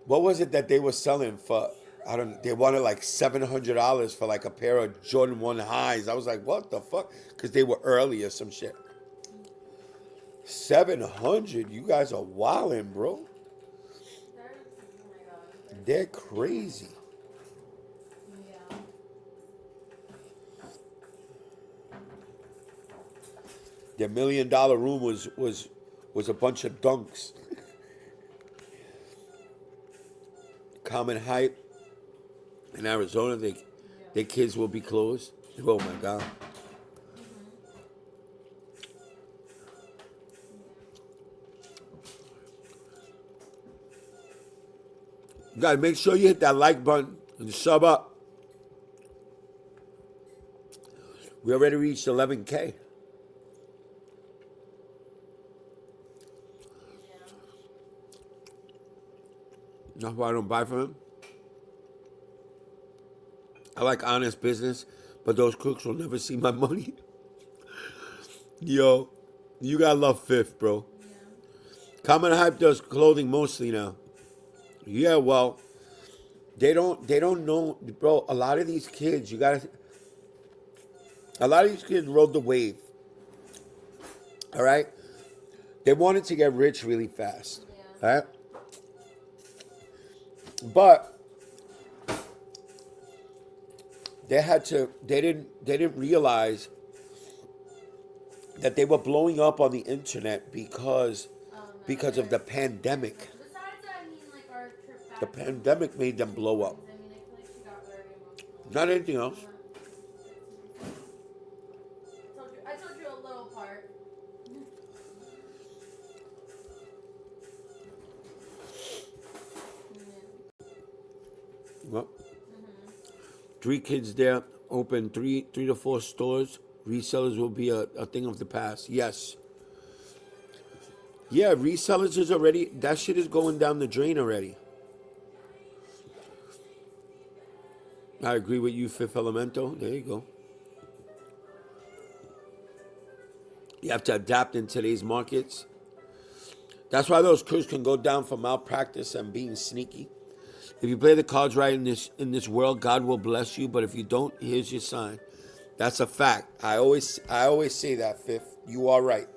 What was it that they were selling for? They wanted like $700 for like a pair of Jordan 1 highs. I was like, what the fuck? Because they were early or some shit. $700. You guys are wildin', bro. They're, oh my god. They're crazy. Yeah. Their $1 million room was a bunch of dunks. Common Hype in Arizona, their kids will be closed. Oh my God. You gotta make sure you hit that like button and sub up. We already reached 11K. That's why I don't buy from him. I like honest business, but those crooks will never see my money. Yo, you gotta love Fifth, bro. Common Hype does clothing mostly now. Yeah, well, they don't know, bro. A lot of these kids, a lot of these kids rode the wave. All right, they wanted to get rich really fast. All right, but they didn't realize that they were blowing up on the internet because of the pandemic. Besides that, I mean, like, our trip back. The pandemic made them blow up. I mean, I feel like she got very emotional. Not anything else. I told you a little part. Well, 3 kids there, open 3 to 4 stores. Resellers will be a thing of the past. Yes. Yeah, resellers is already, that shit is going down the drain already. I agree with you, Fifth Elemento. There you go. You have to adapt in today's markets. That's why those crews can go down for malpractice and being sneaky. If you play the cards right in this world, God will bless you. But if you don't, here's your sign. That's a fact. I always say that, Fifth. You are right.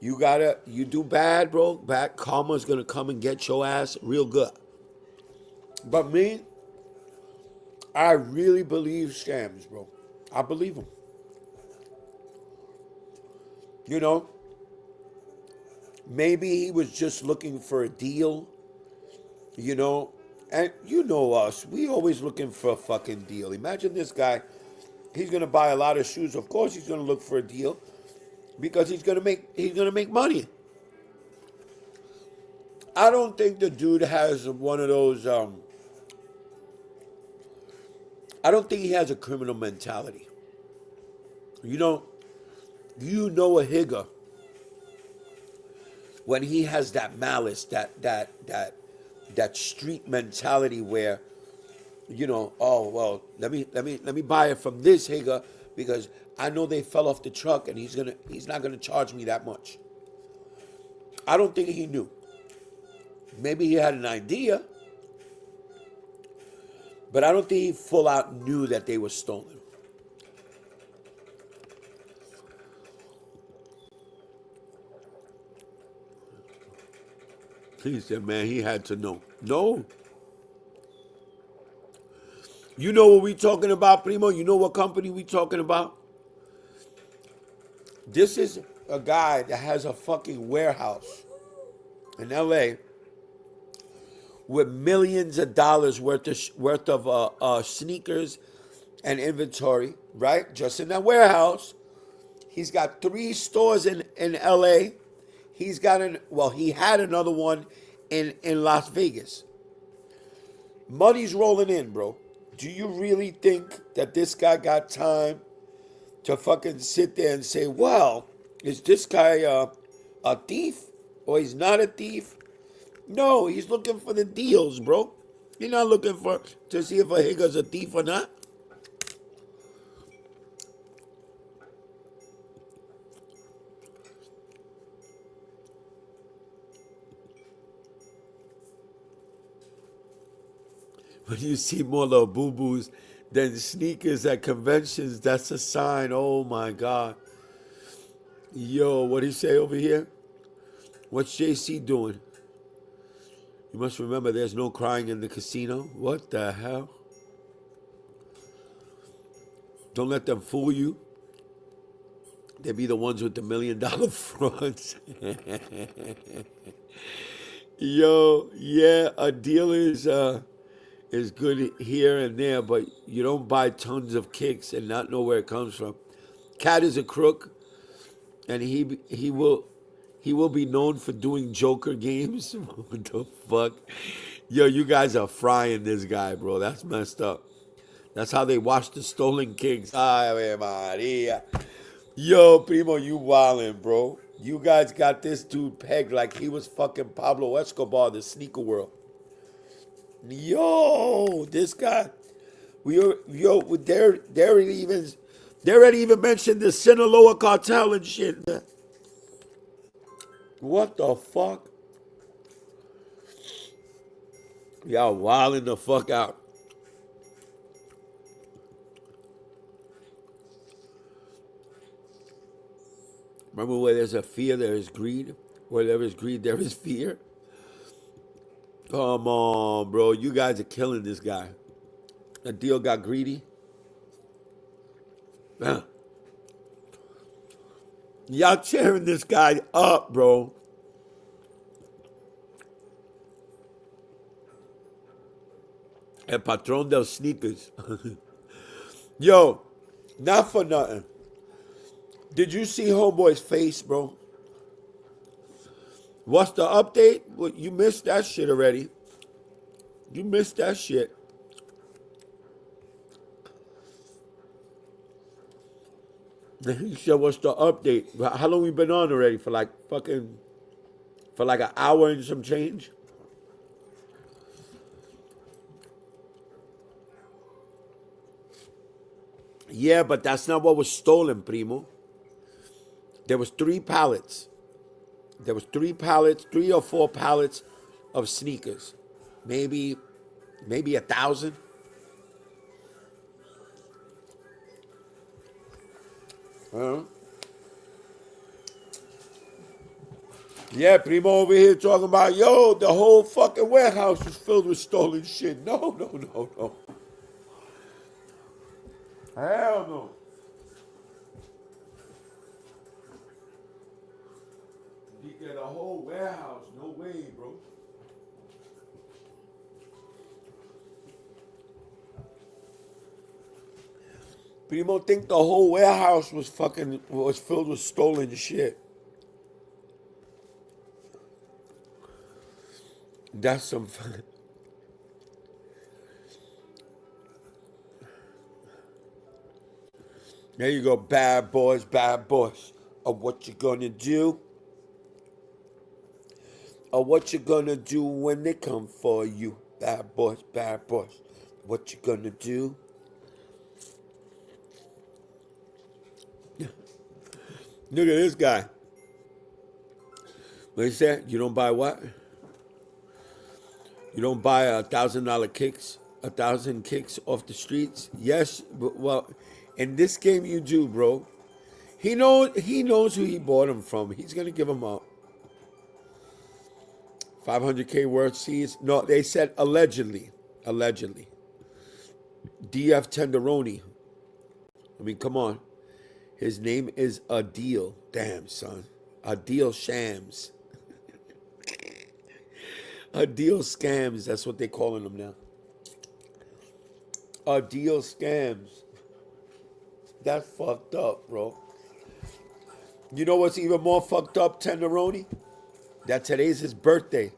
You do bad, bro. Bad karma's gonna come and get your ass real good. But me, I really believe scams, bro. I believe them. You know, maybe he was just looking for a deal. You know, and you know us. We always looking for a fucking deal. Imagine this guy. He's gonna buy a lot of shoes. Of course, he's gonna look for a deal because he's gonna make money. I don't think the dude has one of those. I don't think he has a criminal mentality. You know a Higga when he has that malice, that street mentality where, you know, oh well, let me buy it from this Higga because I know they fell off the truck and he's not gonna charge me that much. I don't think he knew. Maybe he had an idea, but I don't think he full out knew that they were stolen. He said, man, he had to know. No. You know what we talking about, Primo? You know what company we talking about? This is a guy that has a fucking warehouse in LA with millions of dollars worth of sneakers and inventory, right? Just in that warehouse. He's got 3 stores in LA. He had another one in Las Vegas. Money's rolling in, bro. Do you really think that this guy got time to fucking sit there and say, well, is this guy a thief or he's not a thief? No, he's looking for the deals, bro. You're not looking to see if a Higga's a thief or not. When you see more little boo-boos than sneakers at conventions, that's a sign. Oh my God. Yo, what he say over here? What's JC doing? You must remember there's no crying in the casino. What the hell? Don't let them fool you. They be the ones with the $1 million frauds. Yo, yeah, a deal is good here and there, but you don't buy tons of kicks and not know where it comes from. Cat is a crook, and he will be known for doing Joker games. What the fuck? Yo, you guys are frying this guy, bro. That's messed up. That's how they watch the stolen kicks. Ave Maria. Yo, Primo, you wildin', bro. You guys got this dude pegged like he was fucking Pablo Escobar, the sneaker world. Yo, this guy. They already even mentioned the Sinaloa cartel and shit. What the fuck? Y'all wilding the fuck out. Remember, where there's a fear, there is greed. Where there is greed, there is fear. Come on, bro. You guys are killing this guy. The deal got greedy. Man. Y'all cheering this guy up, bro. El Patron del Sneakers. Yo, not for nothing. Did you see Homeboy's face, bro? What's the update? Well, you missed that shit already. You missed that shit. He said, what's the update? How long we been on already? For like an hour and some change? Yeah, but that's not what was stolen, Primo. There was 3 pallets. There was 3 or 4 pallets of sneakers. Maybe 1,000. Yeah, Primo over here talking about, yo, the whole fucking warehouse was filled with stolen shit. No. Hell no. You get a whole warehouse. No way, bro. Primo think the whole warehouse was filled with stolen shit. That's some fun. There you go, bad boys, bad boys. What you gonna do? What you gonna do when they come for you? Bad boys, bad boys. What you gonna do? Look at this guy. What he said? You don't buy what? You don't buy $1,000 kicks, 1,000 kicks off the streets? Yes, but well, in this game you do, bro. He knows who he bought them from. He's gonna give them up. 500K worth seeds. No, they said allegedly. Allegedly. DF Tenderoni. I mean, come on. His name is Adil. Damn, son. Adil Shams. Adil Scams. That's what they're calling them now. Adil Scams. That's fucked up, bro. You know what's even more fucked up, Tenderoni? That today's his birthday.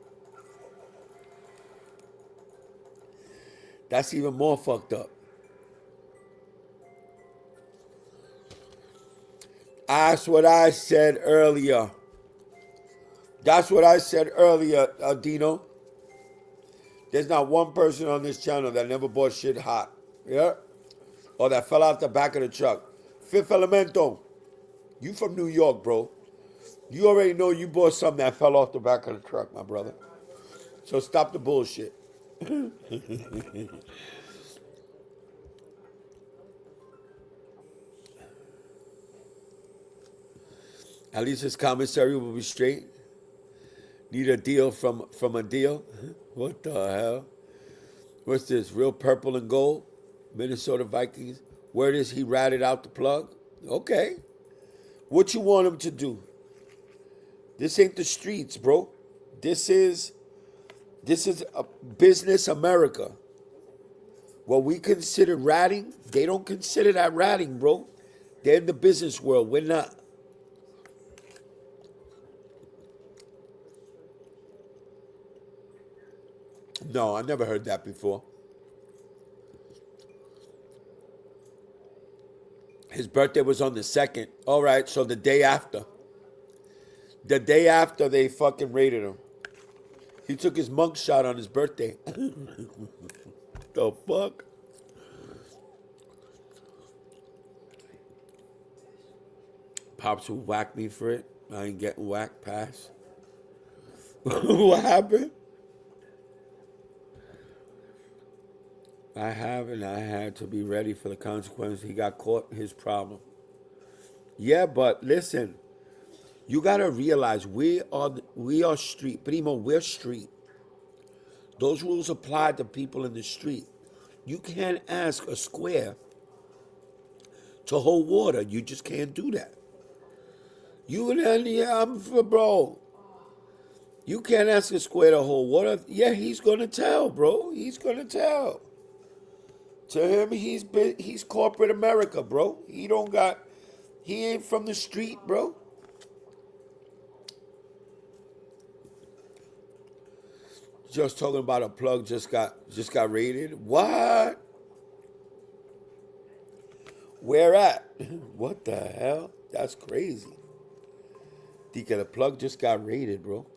That's even more fucked up. That's what I said earlier. That's what I said earlier, Dino. There's not one person on this channel that never bought shit hot. Yeah? Or that fell out the back of the truck. Fifth Elemento. You from New York, bro. You already know you bought something that fell off the back of the truck, my brother. So stop the bullshit. At least his commissary will be straight. Need a deal from a deal. What the hell? What's this? Real purple and gold? Minnesota Vikings. Where does he ratted out the plug? Okay. What you want him to do? This ain't the streets, bro. This is a business America. What we consider ratting, they don't consider that ratting, bro. They're in the business world. We're not. No, I never heard that before. His birthday was on the 2nd. All right, so the day after. The day after they fucking raided him. He took his mug shot on his birthday. The fuck? Pops will whack me for it. I ain't getting whacked past. What happened? I had to be ready for the consequences. He got caught, his problem. Yeah, but listen, you gotta realize we are street. Primo, we're street. Those rules apply to people in the street. You can't ask a square to hold water. You just can't do that. Bro. You can't ask a square to hold water. Yeah, he's gonna tell, bro. He's gonna tell. To him, he's corporate America, bro. He ain't from the street, bro. Just talking about a plug just got raided. What? Where at? What the hell? That's crazy. Tika, the plug just got raided, bro.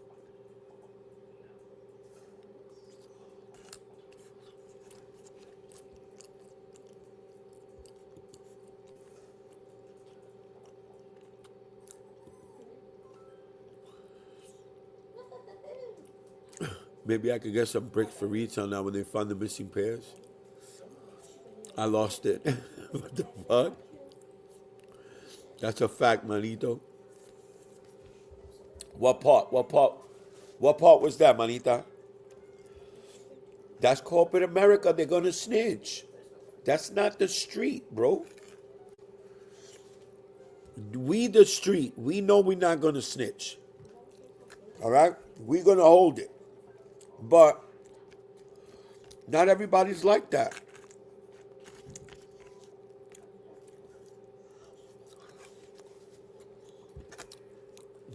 Maybe I could get some bricks for each on that when they find the missing pairs. I lost it. What the fuck? That's a fact, manito. What part? What part was that, manita? That's corporate America. They're gonna snitch. That's not the street, bro. We the street. We know we're not gonna snitch. All right? We're gonna hold it. But not everybody's like that.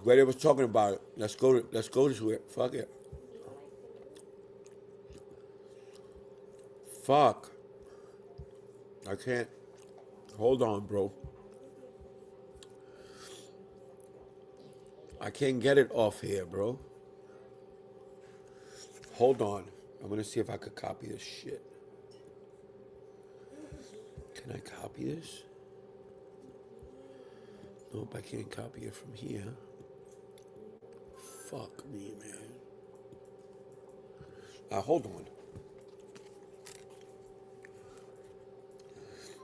Grady was talking about it. Let's go to it. Fuck it. Fuck. I can't. Hold on, bro. I can't get it off here, bro. Hold on. I'm gonna see if I could copy this shit. Can I copy this? Nope, I can't copy it from here. Fuck me, man. Hold on.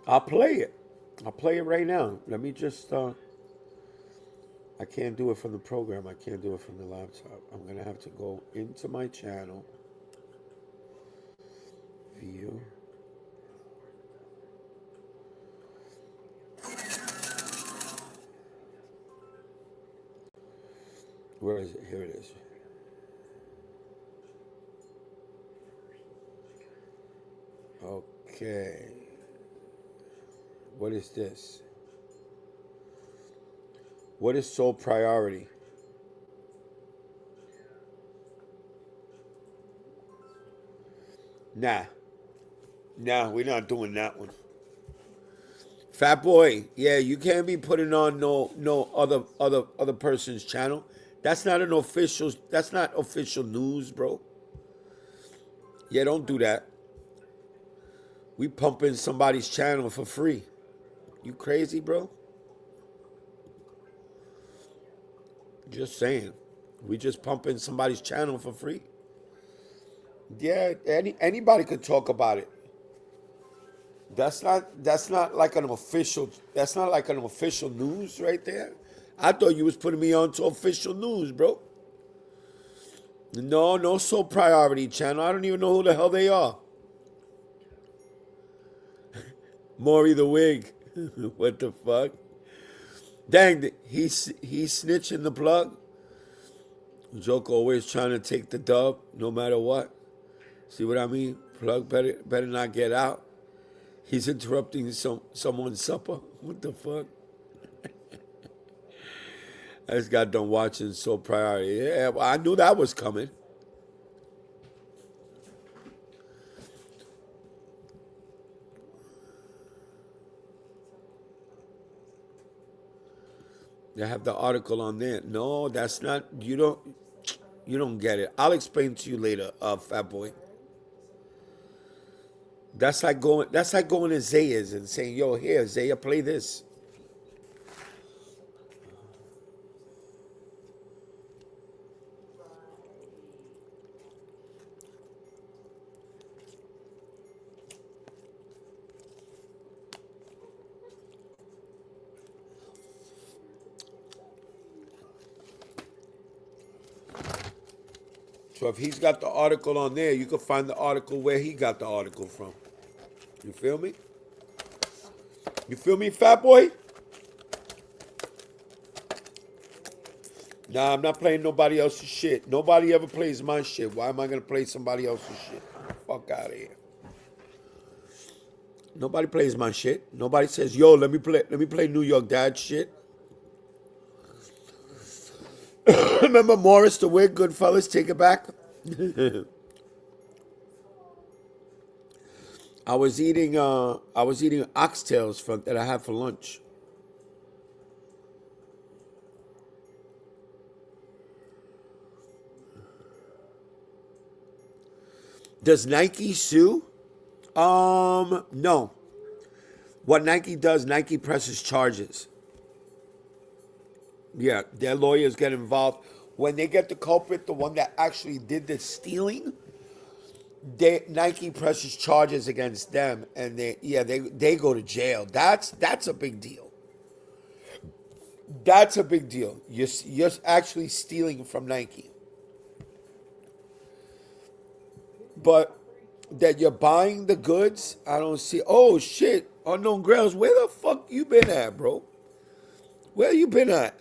I'll play it. I'll play it right now. Let me just, I can't do it from the program. I can't do it from the laptop. I'm going to have to go into my channel. View. Where is it? Here it is. Okay. What is this? What is sole priority? Nah, we're not doing that one. Fat boy, yeah, you can't be putting on no other person's channel. That's not official news, bro. Yeah, don't do that. We pumping somebody's channel for free. You crazy, bro? Just saying. We just pumping somebody's channel for free. Yeah, anybody could talk about it. That's not like an official news right there. I thought you was putting me on to official news, bro. No, no Soul Priority channel. I don't even know who the hell they are. Maury the Wig. What the fuck? Dang, he's snitching the plug. Joker always trying to take the dub, no matter what. See what I mean? Plug better not get out. He's interrupting someone's supper. What the fuck? I just got done watching Soul Priority. Yeah, well, I knew that was coming. They have the article on there. No, that's not. You don't get it. I'll explain to you later, Fat Boy. That's like going to Zaya's and saying, "Yo, here, Zaya, play this." So if he's got the article on there, you can find the article where he got the article from. You feel me? You feel me, Fat Boy? Nah, I'm not playing nobody else's shit. Nobody ever plays my shit. Why am I gonna play somebody else's shit? Fuck out of here. Nobody plays my shit. Nobody says, "Yo, let me play New York Dad shit." Remember Morris the Wig, Goodfellas, take it back. I was eating oxtails that I had for lunch. Does Nike sue? No. What Nike does, Nike presses charges. Yeah, their lawyers get involved. When they get the culprit, the one that actually did the stealing, Nike presses charges against them, and they go to jail. That's a big deal. That's a big deal. You're actually stealing from Nike. But that you're buying the goods, I don't see. Oh shit, Unknown Grails, where the fuck you been at, bro? Where you been at?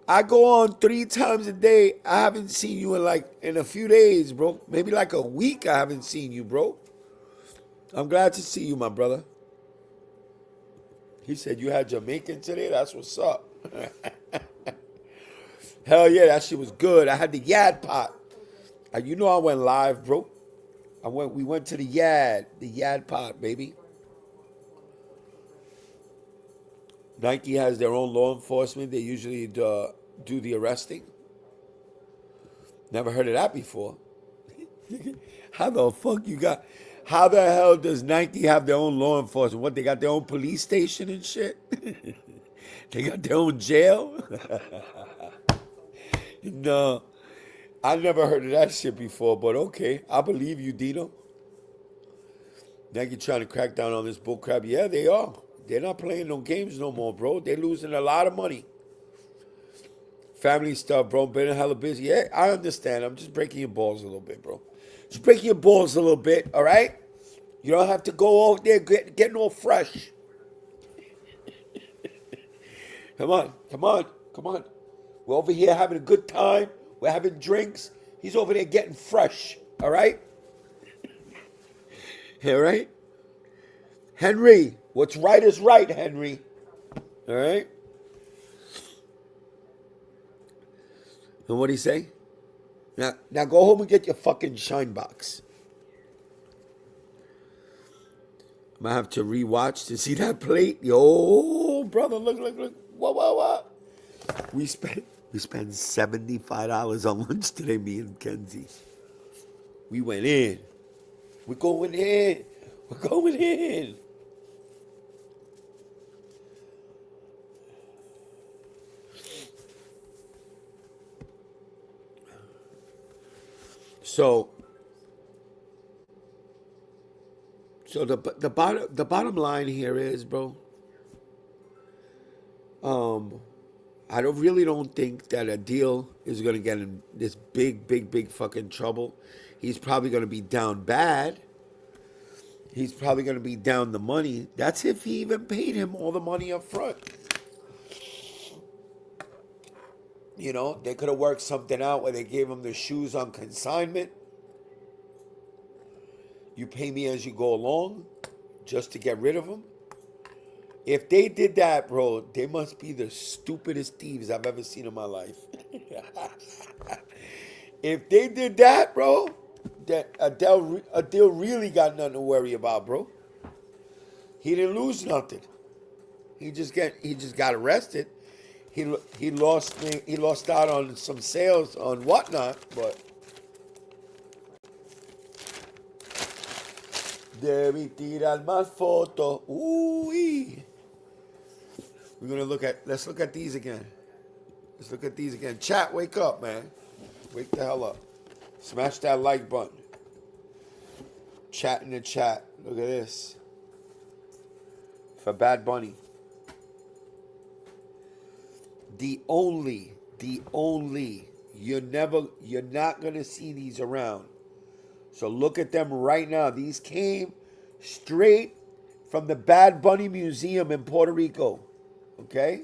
I go on 3 times a day. I haven't seen you in a few days, bro. Maybe like a week I haven't seen you, bro. I'm glad to see you, my brother. He said you had Jamaican today. That's what's up. Hell yeah, that shit was good. I had the Yad pot. You know I went live, bro. We went to the Yad pot, baby. Nike has their own law enforcement. They usually do the arresting. Never heard of that before. How the fuck you got? How the hell does Nike have their own law enforcement? What, they got their own police station and shit? They got their own jail? No, I never heard of that shit before, but okay. I believe you, Dino. Nike trying to crack down on this bullcrap. Yeah, they are. They're not playing no games no more, bro. They're losing a lot of money. Family stuff, bro. Been hella busy. Yeah, I understand. I'm just breaking your balls a little bit, bro. Just breaking your balls a little bit, all right? You don't have to go over there getting all fresh. Come on. We're over here having a good time. We're having drinks. He's over there getting fresh, all right? All right? Henry, what's right is right, Henry. All right? And what'd he say? Now go home and get your fucking shine box. I'm gonna have to rewatch to see that plate. Yo, brother, look. What? We spent $75 on lunch today, me and Kenzie. We went in. We're going in. So the bottom line here is, bro. I really don't think that Adil is gonna get in this big fucking trouble. He's probably gonna be down bad. He's probably gonna be down the money. That's if he even paid him all the money up front. You know, they could have worked something out where they gave him the shoes on consignment. You pay me as you go along, just to get rid of them. If they did that, bro, they must be the stupidest thieves I've ever seen in my life. If they did that, bro, that Adele really got nothing to worry about, bro. He didn't lose nothing. He just got arrested. He lost out on some sales on whatnot, but debí tirar más fotos. Ooh. Let's look at these again. Chat, wake up, man. Wake the hell up. Smash that like button. Chat in the chat. Look at this. For Bad Bunny. The only, you're not gonna see these around. So look at them right now. These came straight from the Bad Bunny Museum in Puerto Rico. Okay?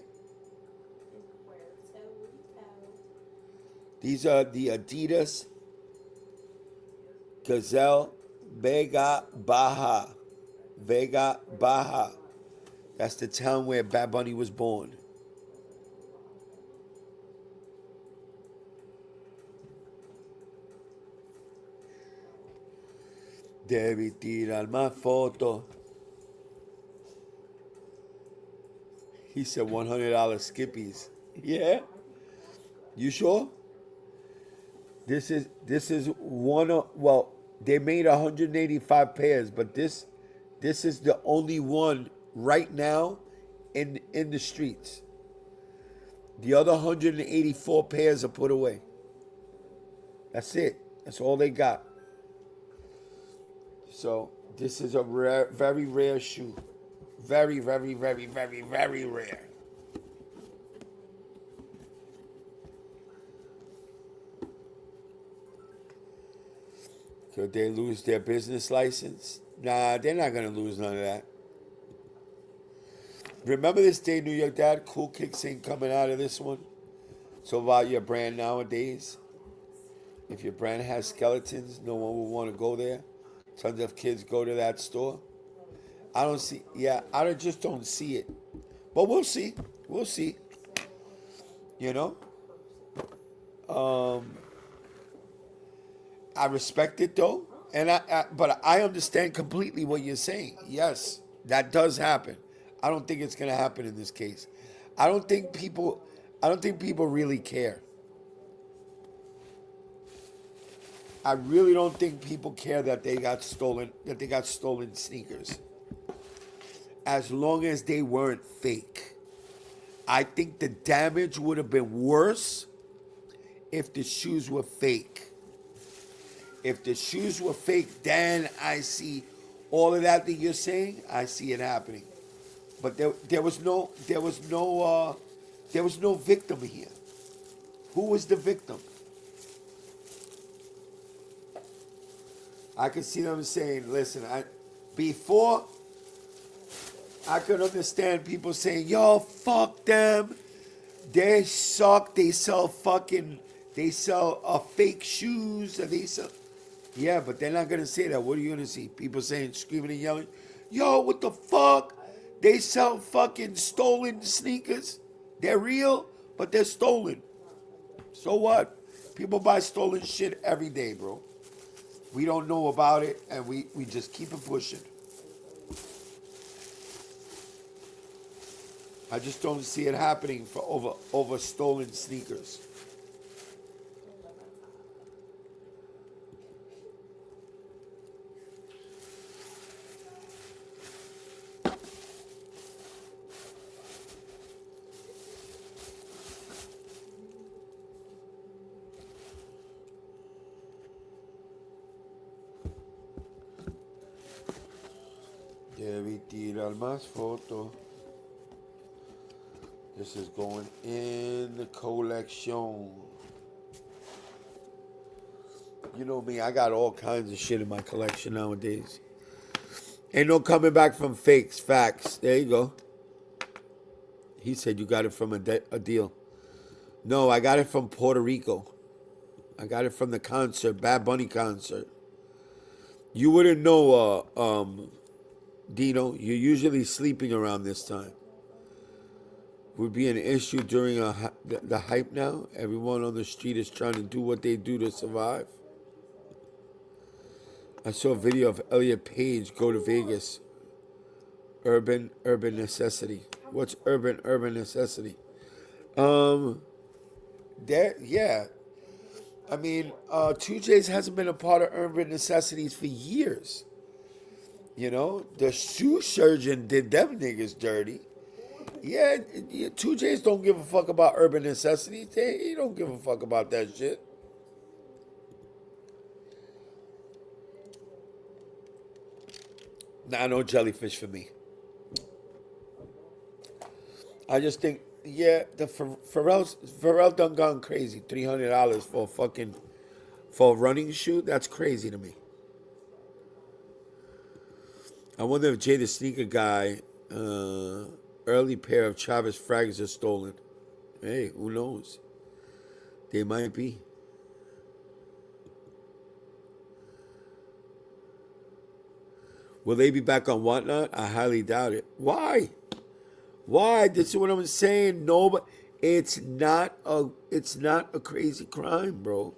These are the Adidas Gazelle Vega Baja. That's the town where Bad Bunny was born. Debí tirar más foto. He said $100 Skippies. Yeah? You sure? This is one of, well, they made 185 pairs, but this is the only one right now in the streets. The other 184 pairs are put away. That's it. That's all they got. So this is a very rare shoe. Very rare. Could they lose their business license? Nah, they're not gonna lose none of that. Remember this day, New York Dad? Cool kicks ain't coming out of this one. It's about your brand nowadays. If your brand has skeletons, no one will want to go there. Tons of kids go to that store. I just don't see it. But we'll see. You know? I respect it though. But I understand completely what you're saying. Yes, that does happen. I don't think it's gonna happen in this case. I don't think people really care. I really don't think people care that they got stolen sneakers. As long as they weren't fake. I think the damage would have been worse if the shoes were fake. If the shoes were fake, then I see all of that you're saying, I see it happening. But there was no victim here. Who was the victim? I could see them saying, listen, before I could understand people saying, yo, fuck them. They suck. They sell fake shoes. Yeah, but they're not going to say that. What are you going to see? People saying, screaming and yelling, yo, what the fuck? They sell fucking stolen sneakers. They're real, but they're stolen. So what? People buy stolen shit every day, bro. We don't know about it, and we just keep it pushing. I just don't see it happening for over stolen sneakers. Debí tirar más fotos. This is going in the collection. You know me, I got all kinds of shit in my collection nowadays. Ain't no coming back from fakes, facts. There you go. He said you got it from a deal. No, I got it from Puerto Rico. I got it from the concert, Bad Bunny concert. You wouldn't know, Dino. You're usually sleeping around this time. Would be an issue during the hype now. Everyone on the street is trying to do what they do to survive. I saw a video of Elliot Page go to Vegas. Urban necessity. What's urban necessity? Yeah. I mean, 2J's hasn't been a part of urban necessities for years. You know, the shoe surgeon did them niggas dirty. Yeah, 2J's don't give a fuck about urban necessities. He don't give a fuck about that shit. Nah, no jellyfish for me. I just think, yeah, the Pharrell done gone crazy. $300 for a running shoe. That's crazy to me. I wonder if Jay the Sneaker Guy early pair of Travis frags are stolen. Hey, who knows? They might be. Will they be back on Whatnot? I highly doubt it. Why? Why? This is what I'm saying. No, but it's not a crazy crime, bro.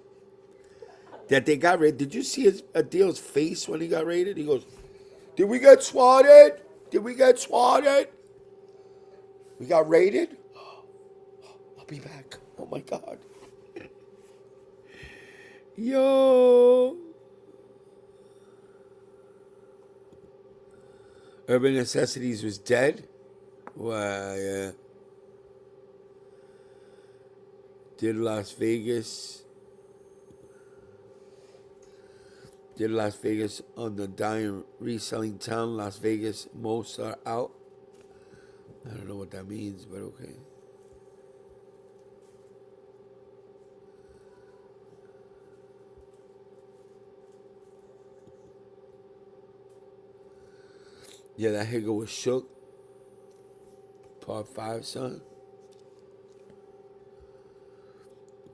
That they got raided. Did you see Adil's face when he got raided? He goes, "Did we get swatted? Did we get swatted? We got raided? I'll be back. Oh my God." Yo. Urban Necessities was dead? Well, yeah. Did Las Vegas on the dying reselling town. Las Vegas, most are out. I don't know what that means, but okay. Yeah, that Higa was shook. Part 5, son.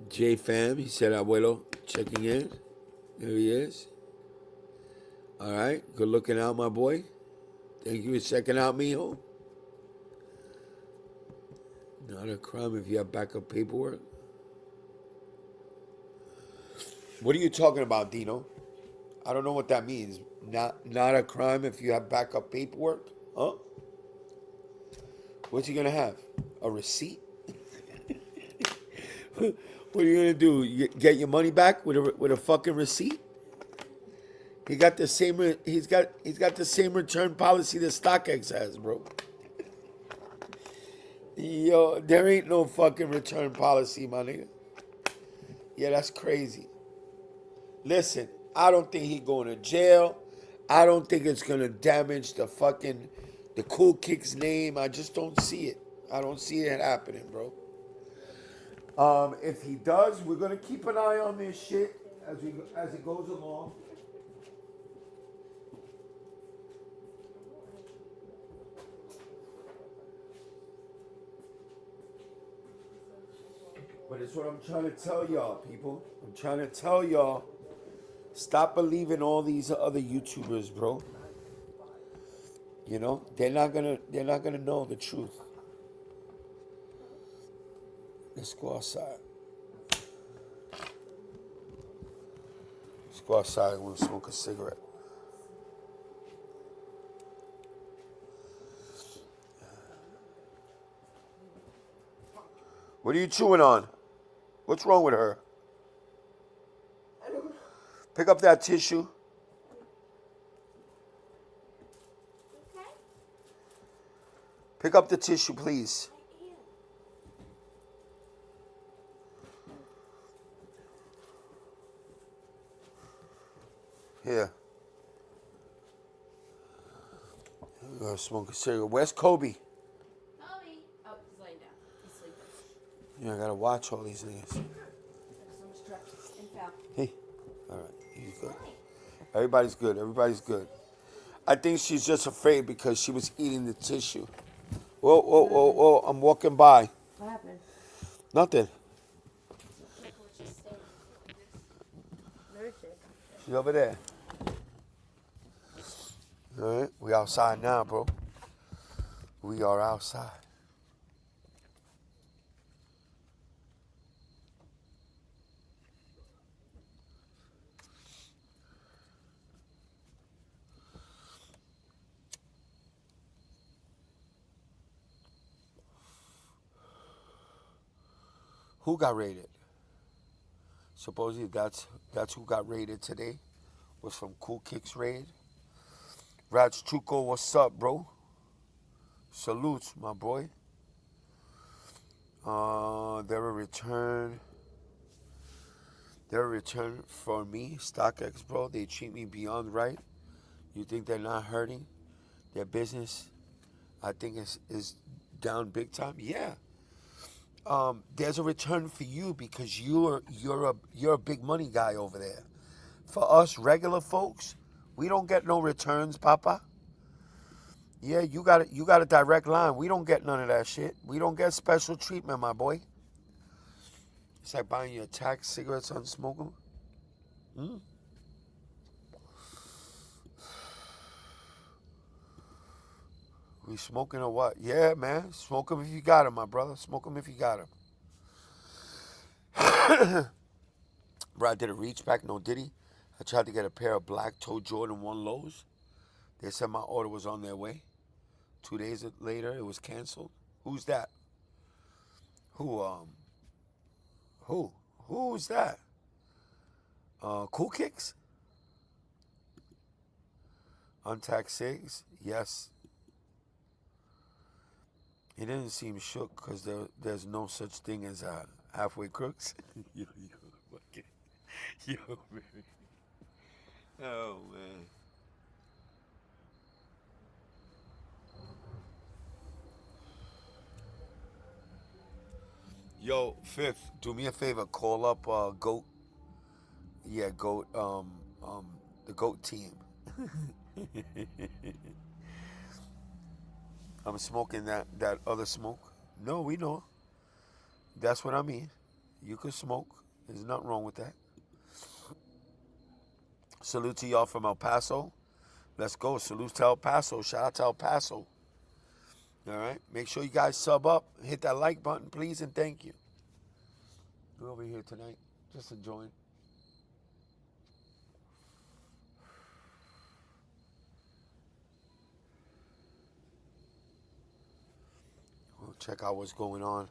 J Fam, he said, Abuelo, checking in. There he is. All right, good looking out, my boy. Thank you for checking out, mijo. Not a crime if you have backup paperwork. What are you talking about, Dino? I don't know what that means. Not a crime if you have backup paperwork? Huh? What's he gonna have? A receipt? What are you gonna do? You get your money back with a fucking receipt? He got the same. He's got the same return policy that StockX has, bro. Yo, there ain't no fucking return policy, my nigga. Yeah, that's crazy. Listen, I don't think he going to jail. I don't think it's gonna damage the Cool Kicks name. I just don't see it. I don't see it happening, bro. If he does, we're gonna keep an eye on this shit as it goes along. But it's what I'm trying to tell y'all, people. I'm trying to tell y'all, stop believing all these other YouTubers, bro. You know, they're not gonna know the truth. Let's go outside. Let's go outside and we'll smoke a cigarette. What are you chewing on? What's wrong with her? Pick up that tissue. Okay. Pick up the tissue, please. Here. We're gonna smoke a cigarette. Where's Kobe? Kobe. Oh, he's laying down. Yeah, I gotta watch all these niggas. Some strep and foul. Hey, all right, he's good. Everybody's good. Everybody's good. I think she's just afraid because she was eating the tissue. Whoa, whoa, whoa, whoa! I'm walking by. What happened? Nothing. Where is she? She's over there. All right, we outside now, bro. We are outside. Who got raided? Supposedly that's who got raided today. Was from Cool Kicks raid. Rats Chuko, what's up, bro? Salutes, my boy. They're a return. They're a return for me, StockX, bro. They treat me beyond right. You think they're not hurting? Their business, I think, is down big time. Yeah. There's a return for you because you're a big money guy over there. For us regular folks, we don't get no returns, Papa. Yeah, you got a direct line. We don't get none of that shit. We don't get special treatment, my boy. It's like buying your tax cigarettes unsmoking. We smoking or what? Yeah, man. Smoke them if you got them, my brother. Smoke them if you got them. Bro, I did a reach back, no diddy. I tried to get a pair of black toe Jordan 1 lows. They said my order was on their way. 2 days later, it was canceled. Who's that? Who's that? Cool Kicks? Untaxed Cigs? Yes. He didn't seem shook because there's no such thing as halfway crooks. yo, baby. Oh, man. Yo, Fifth, do me a favor. Call up Goat. Yeah, Goat. The Goat team. I'm smoking that other smoke. No, we know. That's what I mean. You can smoke. There's nothing wrong with that. Salute to y'all from El Paso. Let's go. Salute to El Paso. Shout out to El Paso. All right. Make sure you guys sub up. Hit that like button, please, and thank you. We're over here tonight. Just enjoying. We'll check out what's going on.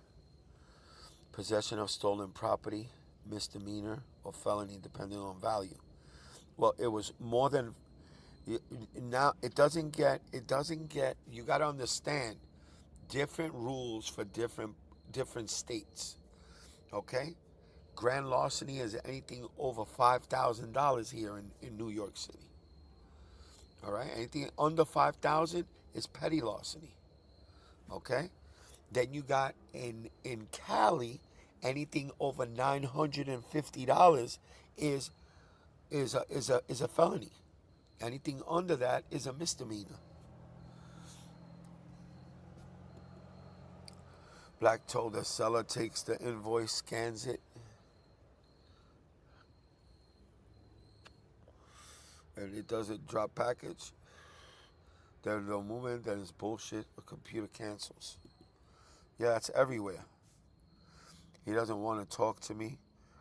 Possession of stolen property, misdemeanor, or felony, depending on value. Well, it was more than. Now it doesn't get. You got to understand, different rules for different states. Okay, grand larceny is anything over $5,000 here in New York City. All right, anything under 5,000 is petty larceny. Okay, then you got in Cali, anything over $950 is a felony. Anything under that is a misdemeanor. Black told the seller takes the invoice, scans it, and it doesn't drop package. There's no movement, then it's bullshit. The computer cancels. Yeah, that's everywhere. He doesn't want to talk to me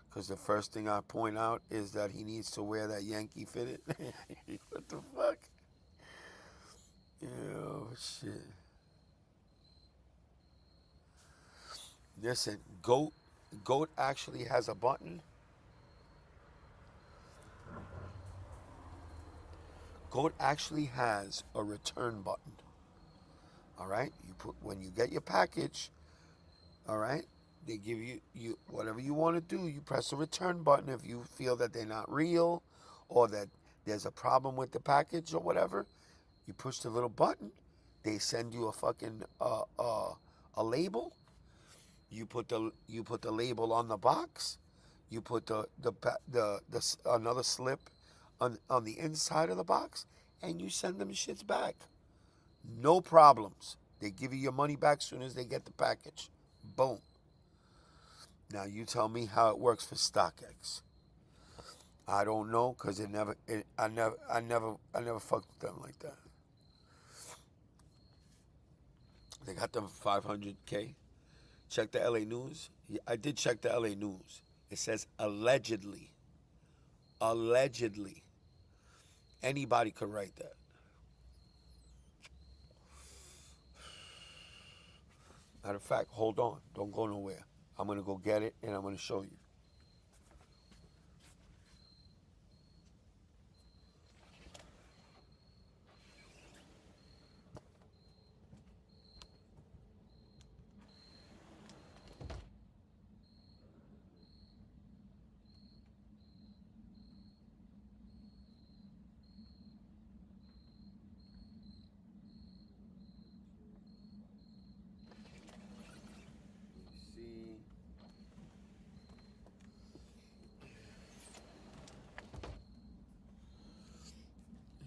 because the first thing I point out is that he needs to wear that Yankee fitted. What the fuck? Oh, shit. Listen, Goat actually has a button. Goat actually has a return button. All right? You put when you get your package, all right? They give you whatever you want to do. You press the return button if you feel that they're not real or that there's a problem with the package or whatever. You push the little button. They send you a fucking a label. You put the label on the box. You put another slip on the inside of the box, and you send them shits back. No problems. They give you your money back soon as they get the package. Boom. Now you tell me how it works for StockX. I don't know, cause I never fucked with them like that. They got them 500K. Check the LA News. Yeah, I did check the LA News. It says allegedly. Allegedly. Anybody could write that. Matter of fact, hold on. Don't go nowhere. I'm going to go get it and I'm going to show you. See.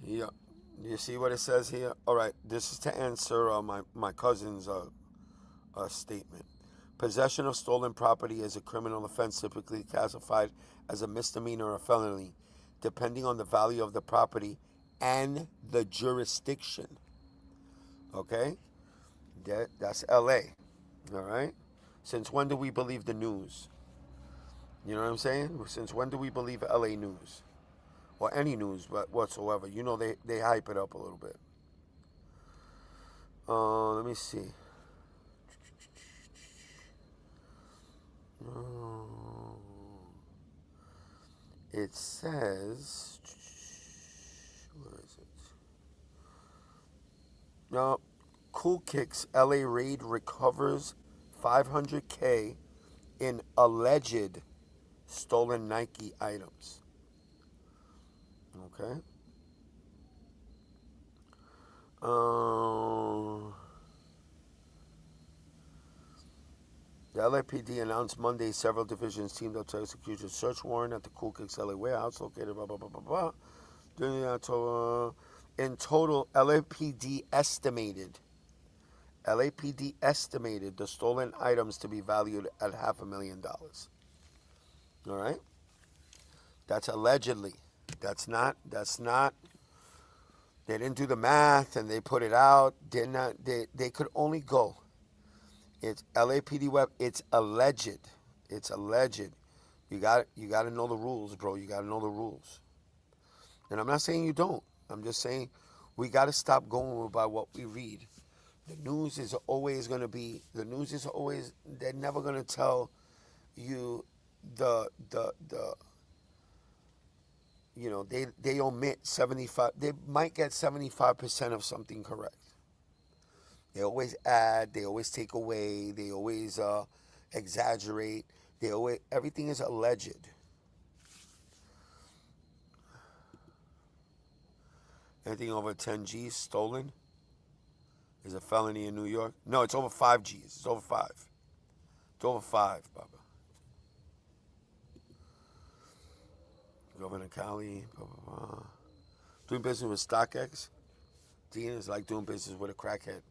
Yeah. You see what it says here? All right. This is to answer my cousin's statement. Possession of stolen property is a criminal offense typically classified as a misdemeanor or a felony, depending on the value of the property and the jurisdiction. Okay? That's LA. All right? Since when do we believe the news? You know what I'm saying? Since when do we believe LA news? Or any news whatsoever. You know they hype it up a little bit. Let me see. It says, where is it? No, Cool Kicks LA raid recovers $500K in alleged stolen Nike items. Okay. The LAPD announced Monday several divisions teamed up to execute a search warrant at the Cool Kicks LA warehouse located blah blah blah blah blah. In total, LAPD estimated the stolen items to be valued at $500,000. All right, that's allegedly. That's not. They didn't do the math and they put it out. They could only go. It's LAPD web. It's alleged. It's alleged. You got to know the rules, bro. You got to know the rules. And I'm not saying you don't. I'm just saying we got to stop going by what we read. The news is always going to be. The news is always. They're never going to tell you the. You know, they omit 75. They might get 75% of something correct. They always add. They always take away. They always exaggerate. Everything is alleged. Anything over 10 G's stolen is a felony in New York. No, it's over 5 G's. It's over 5. It's over 5, Baba. Governor Cali, blah, blah, blah. Doing business with StockX. Dean is like doing business with a crackhead.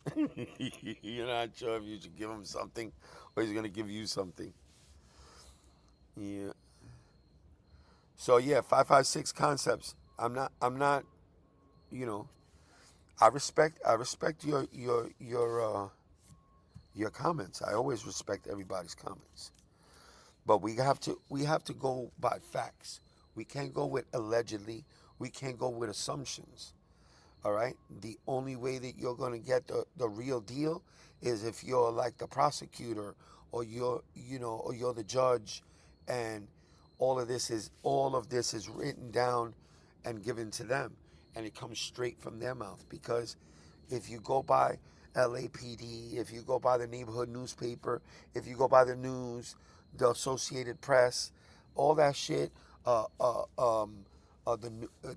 You're not sure if you should give him something or he's going to give you something. Yeah. So yeah, 556 concepts. I'm not, you know, I respect your comments. I always respect everybody's comments. But we have to go by facts. We can't go with allegedly. We can't go with assumptions. All right? The only way that you're going to get the real deal is if you're like the prosecutor or you're the judge, and all of this is written down and given to them, and it comes straight from their mouth. Because if you go by LAPD, if you go by the neighborhood newspaper, if you go by the news, the Associated Press, all that shit, the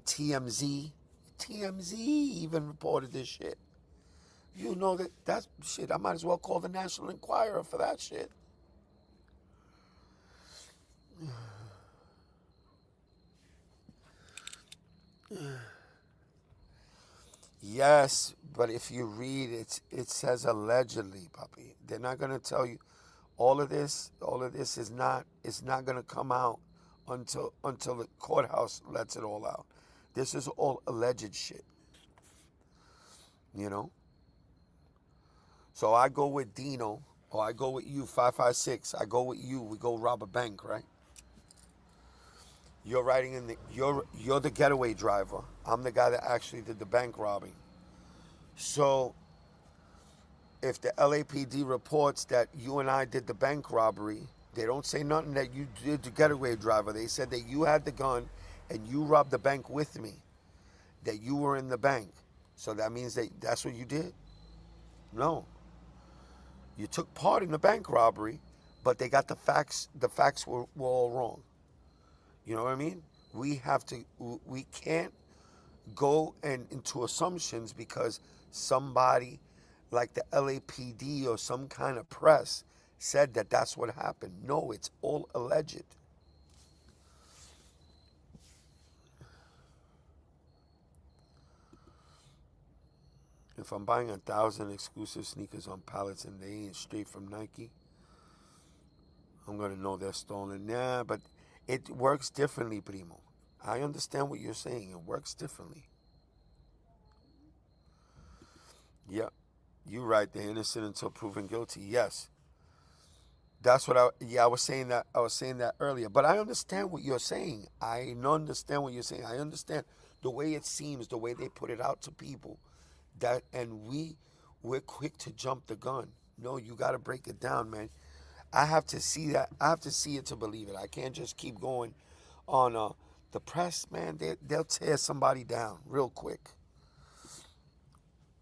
TMZ even reported this shit. You know that's shit. I might as well call the National Enquirer for that shit. Yes, but if you read it, it says allegedly, puppy. They're not gonna tell you all of this. All of this is not. It's not gonna come out until the courthouse lets it all out. This is all alleged shit. You know. So I go with Dino, or I go with you, 556. I go with you. We go rob a bank, right? You're riding in the. You're the getaway driver. I'm the guy that actually did the bank robbing. So if the LAPD reports that you and I did the bank robbery, they don't say nothing that you did the getaway driver. They said that you had the gun and you robbed the bank with me, that you were in the bank. So that means that that's what you did? No. You took part in the bank robbery, but they got the facts. The facts were all wrong. You know what I mean? We can't go into assumptions because somebody like the LAPD or some kind of press said that that's what happened. No, it's all alleged. If I'm buying 1,000 exclusive sneakers on pallets and they ain't straight from Nike, I'm gonna know they're stolen. Yeah, but it works differently, Primo. I understand what you're saying. It works differently. Yeah, you're right. They're innocent until proven guilty. Yes, that's what I was saying that. I was saying that earlier. But I understand what you're saying. I understand what you're saying. I understand the way it seems, the way they put it out to people. That and we're quick to jump the gun. No, you got to break it down, man. I have to see that. I have to see it to believe it. I can't just keep going on the press, man. They'll tear somebody down real quick.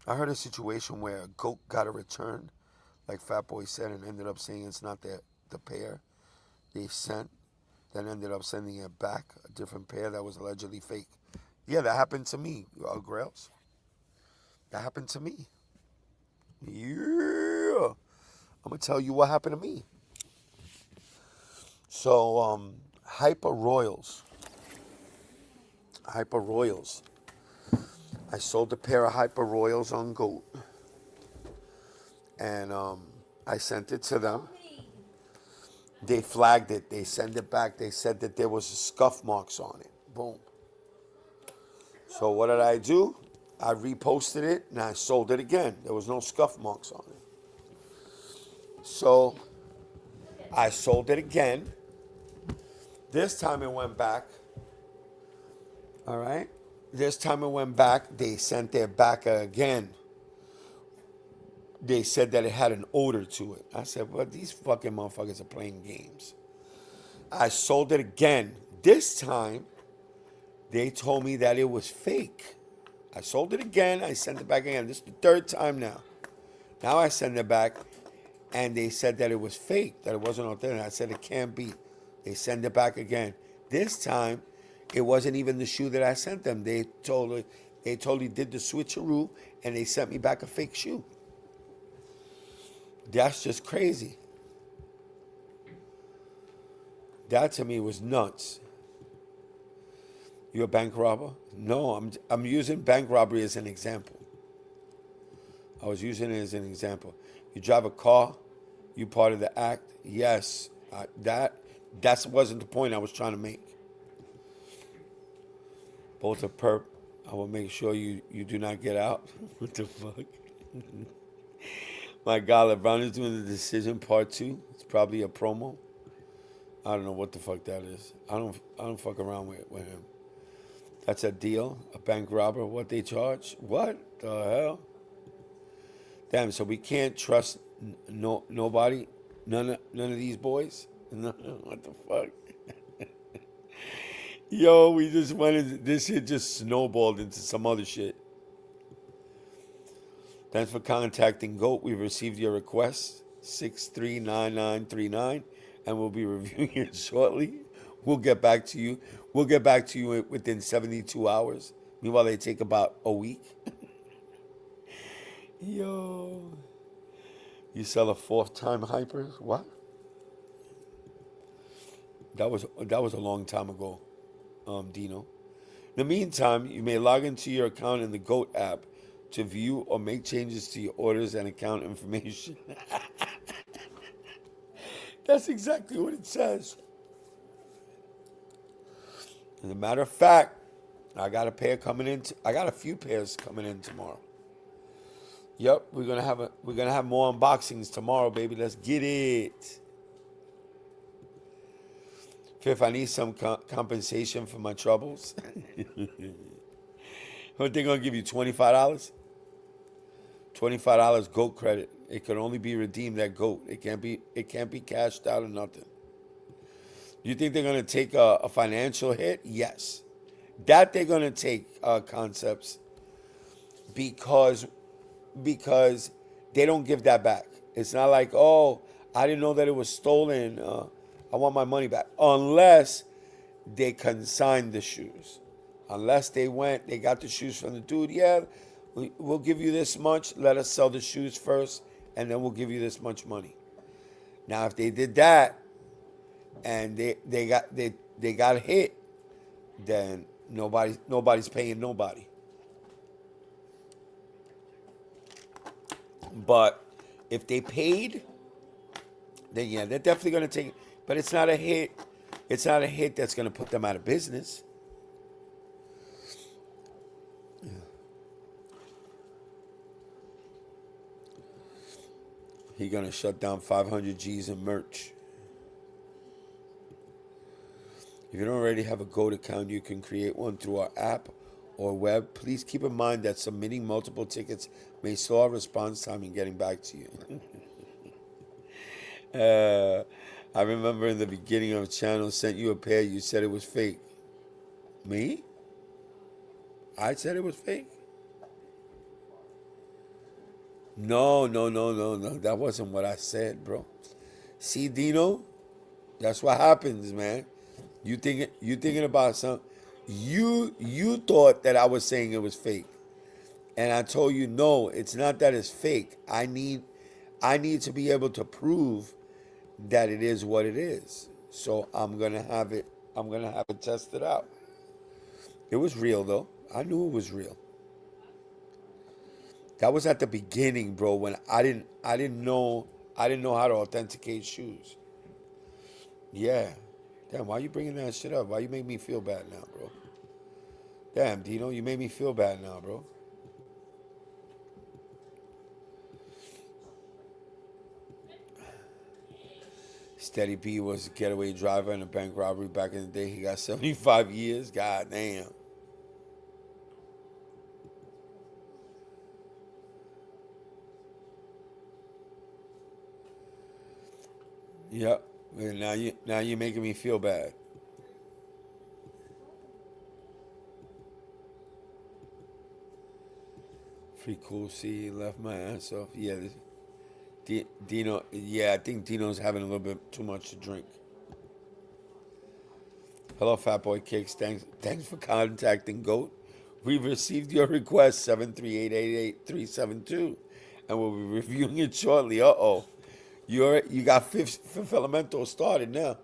I heard a situation where a goat got a return, like Fat Boy said, and ended up saying it's not the pair they sent. Then ended up sending it back, a different pair that was allegedly fake. Yeah, that happened to me, Grails. That happened to me. Yeah. I'm going to tell you what happened to me. So, Hyper Royals. I sold a pair of Hyper Royals on GOAT. And I sent it to them. They flagged it. They sent it back. They said that there was scuff marks on it. Boom. So what did I do? I reposted it and I sold it again. There was no scuff marks on it. So I sold it again. This time it went back. All right. This time it went back. They sent it back again. They said that it had an odor to it. I said, well, these fucking motherfuckers are playing games. I sold it again. This time, they told me that it was fake. I sold it again. I sent it back again. This is the third time now. Now I send it back, and they said that it was fake, that it wasn't authentic. I said it can't be. They send it back again. This time, it wasn't even the shoe that I sent them. They totally did the switcheroo, and they sent me back a fake shoe. That's just crazy. That to me was nuts. You a bank robber? No, I'm using bank robbery as an example. I was using it as an example. You drive a car, you part of the act. Yes, that wasn't the point I was trying to make. Both are perp. I will make sure you do not get out. What the fuck? My God, LeBron is doing the Decision Part 2. It's probably a promo. I don't know what the fuck that is. I don't fuck around with him. That's a deal. A bank robber. What they charge? What the hell? Damn. So we can't trust nobody. None of these boys. What the fuck? Yo, we just went. This shit just snowballed into some other shit. Thanks for contacting GOAT. We've received your request, 639939, and we'll be reviewing it shortly. We'll get back to you. We'll get back to you within 72 hours. Meanwhile, they take about a week. Yo. You sell a fourth-time Hypers? What? That was a long time ago, Dino. In the meantime, you may log into your account in the GOAT app to view or make changes to your orders and account information. That's exactly what it says. As a matter of fact, I got a pair coming in. I got a few pairs coming in tomorrow. Yep, we're gonna have more unboxings tomorrow, baby. Let's get it. Fifth, I need some compensation for my troubles. What they gonna give you? $25. $25 GOAT credit. It can only be redeemed at GOAT. It can't be cashed out or nothing. You think they're gonna take a financial hit? Yes, that they're gonna take concepts because they don't give that back. It's not like, oh, I didn't know that it was stolen. I want my money back. Unless they consigned the shoes. Unless they got the shoes from the dude. Yeah, we'll give you this much. Let us sell the shoes first, and then we'll give you this much money. Now, if they did that and they got hit, then nobody's paying nobody. But if they paid, then yeah, they're definitely gonna take it. But it's not a hit. It's not a hit that's gonna put them out of business. He gonna shut down 500 G's in merch. If you don't already have a GOAT account, you can create one through our app or web. Please keep in mind that submitting multiple tickets may slow our response time in getting back to you. I remember in the beginning of the channel, sent you a pair, you said it was fake. Me? I said it was fake? No. That wasn't what I said, bro. See, Dino? That's what happens, man. You thinking about something. You thought that I was saying it was fake. And I told you, no, it's not that it's fake. I need to be able to prove that it is what it is. So I'm gonna have it tested out. It was real though. I knew it was real. That was at the beginning, bro, when I didn't know how to authenticate shoes. Yeah. Damn, why you bringing that shit up? Why you make me feel bad now, bro? Damn, Dino, you made me feel bad now, bro. Steady P was a getaway driver in a bank robbery back in the day. He got 75 years. God damn. Yep. Now you're making me feel bad. Pretty cool. See, he left my ass off. Yeah, Dino. Yeah, I think Dino's having a little bit too much to drink. Hello, Fat Boy Cakes. Thanks for contacting GOAT. We've received your request 7388372, and we'll be reviewing it shortly. Uh-oh. You got Fifth Elemental started now.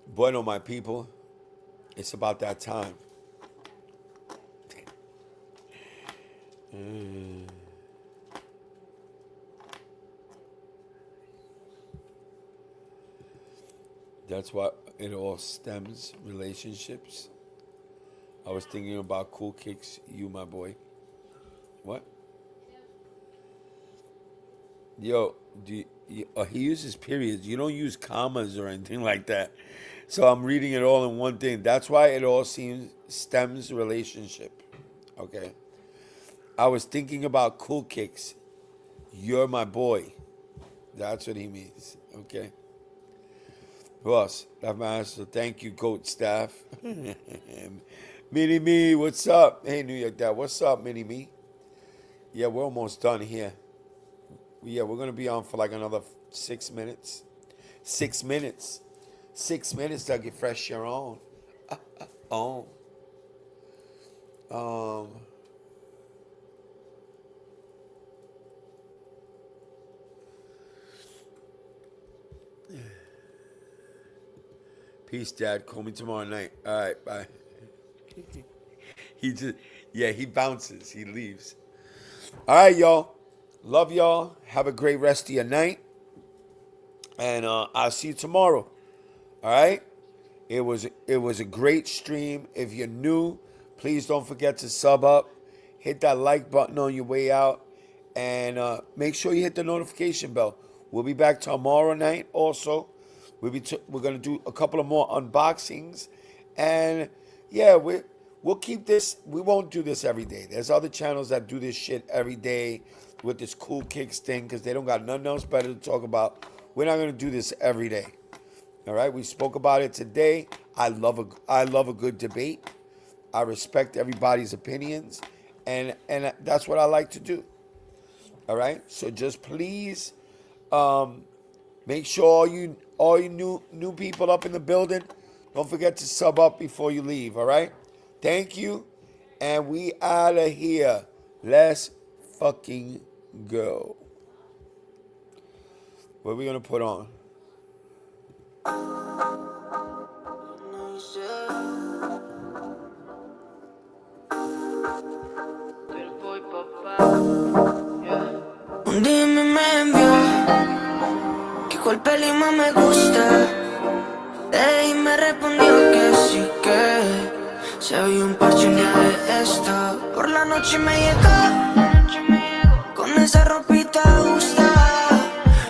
Bueno, my people, it's about that time. That's what it all stems, relationships. I was thinking about Cool Kicks, you, my boy. What? Yo, he uses periods. You don't use commas or anything like that. So I'm reading it all in one thing. That's why it all stems relationship. Okay. I was thinking about Cool Kicks. You're my boy. That's what he means. Okay. Who else? That's my answer. Thank you, GOAT staff. Mini Me, what's up? Hey, New York Dad, what's up, Mini Me? Yeah, we're almost done here. Yeah, we're going to be on for like another 6 minutes. 6 minutes. 6 minutes to get fresh your own. Peace, Dad. Call me tomorrow night. All right, bye. He bounces. He leaves. All right, y'all. Love y'all. Have a great rest of your night. And I'll see you tomorrow. All right? It was a great stream. If you're new, please don't forget to sub up. Hit that like button on your way out. And make sure you hit the notification bell. We'll be back tomorrow night also. We're going to do a couple of more unboxings. And yeah, we'll keep this. We won't do this every day. There's other channels that do this shit every day with this Cool Kicks thing because they don't got nothing else better to talk about. We're not going to do this every day. All right? We spoke about it today. I love a good debate. I respect everybody's opinions. And that's what I like to do. All right? So just please make sure all you new people up in the building, don't forget to sub up before you leave, all right? Thank you, and we out of here. Let's fucking go. What are we gonna put on? Un día me envió que cuál peli más me gusta. Y me respondió que sí, que se había un parche un día de esto. Por la noche me llegó con esa ropita justa.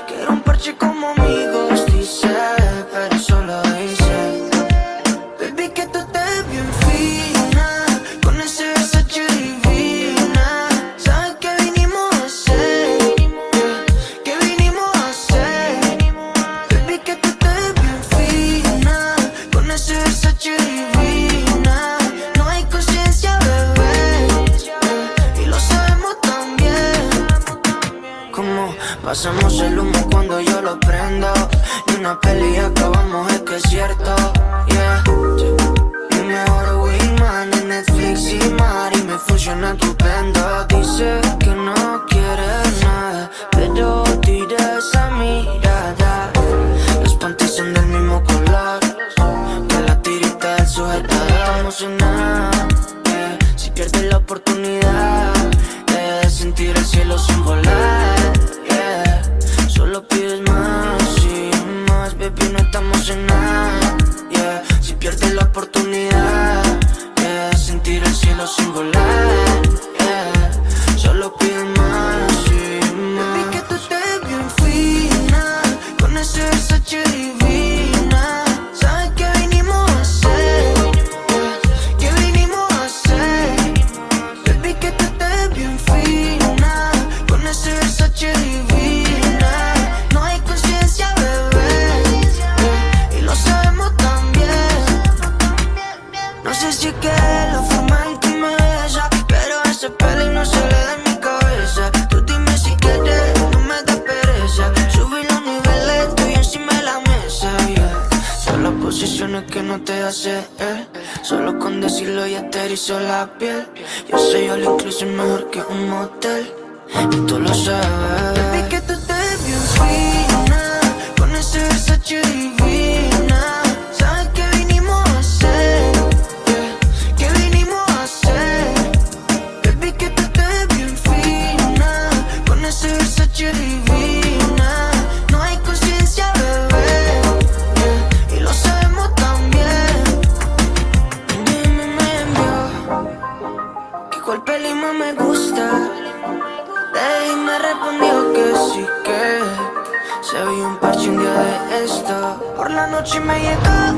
Que era un parche como amigos, dice, pero solo dice. Baby, que tú estés bien fina, con ese Versace divina. ¿Sabes qué vinimos a hacer? ¿Qué vinimos a hacer? Baby, que tú estés bien fina, con ese Versace divina. No hay conciencia, bebé, y lo sabemos también. Como pasamos el humo cuando yo lo prendo. Ni una peli acabamos, es que es cierto, yeah. Mi mejor wingman en Netflix y Mari me funciona estupendo. Dice que no quiere nada, pero tira esa mirada. Los panties son del mismo color que la tirita del sujetador. Estamos en nada, yeah. Si pierdes la oportunidad de sentir el cielo sin volar, yeah. Solo pides más y más, baby, no estamos en nada, yeah. Si pierdes la oportunidad, yeah, de sentir el cielo sin volar, yeah. Solo pides más y más. Baby, que tú estés bien fina, con ese Versace divina. ¿Sabes qué vinimos a hacer? ¿Qué vinimos a hacer? Baby, que tú estés bien fina, con ese Versace divina. No hay conciencia, bebé, y lo sabemos también. No sé si es que la forma en que me besa, pero ese peli no sale de mi cabeza. Tú dime si quieres, no me da pereza. Subí los niveles, estoy encima de la mesa, yeah. Solo posiciones que no te hace, solo con decirlo ya te erizó la piel. Yo soy all inclusive mejor que un motel, y tú lo sabes. Baby, que tú estés bien fina, con ese Versace divina. ¿Sabes qué vinimos a hacer? ¿Qué vinimos a hacer? Baby, que tú estés bien fina, con ese Versace divina. No hay conciencia, bebé, y lo sabemos también. Dime, me envió que cuál peli más me gusta. Y me respondió que sí, que se había un parche un día de esto. Por la noche me llegó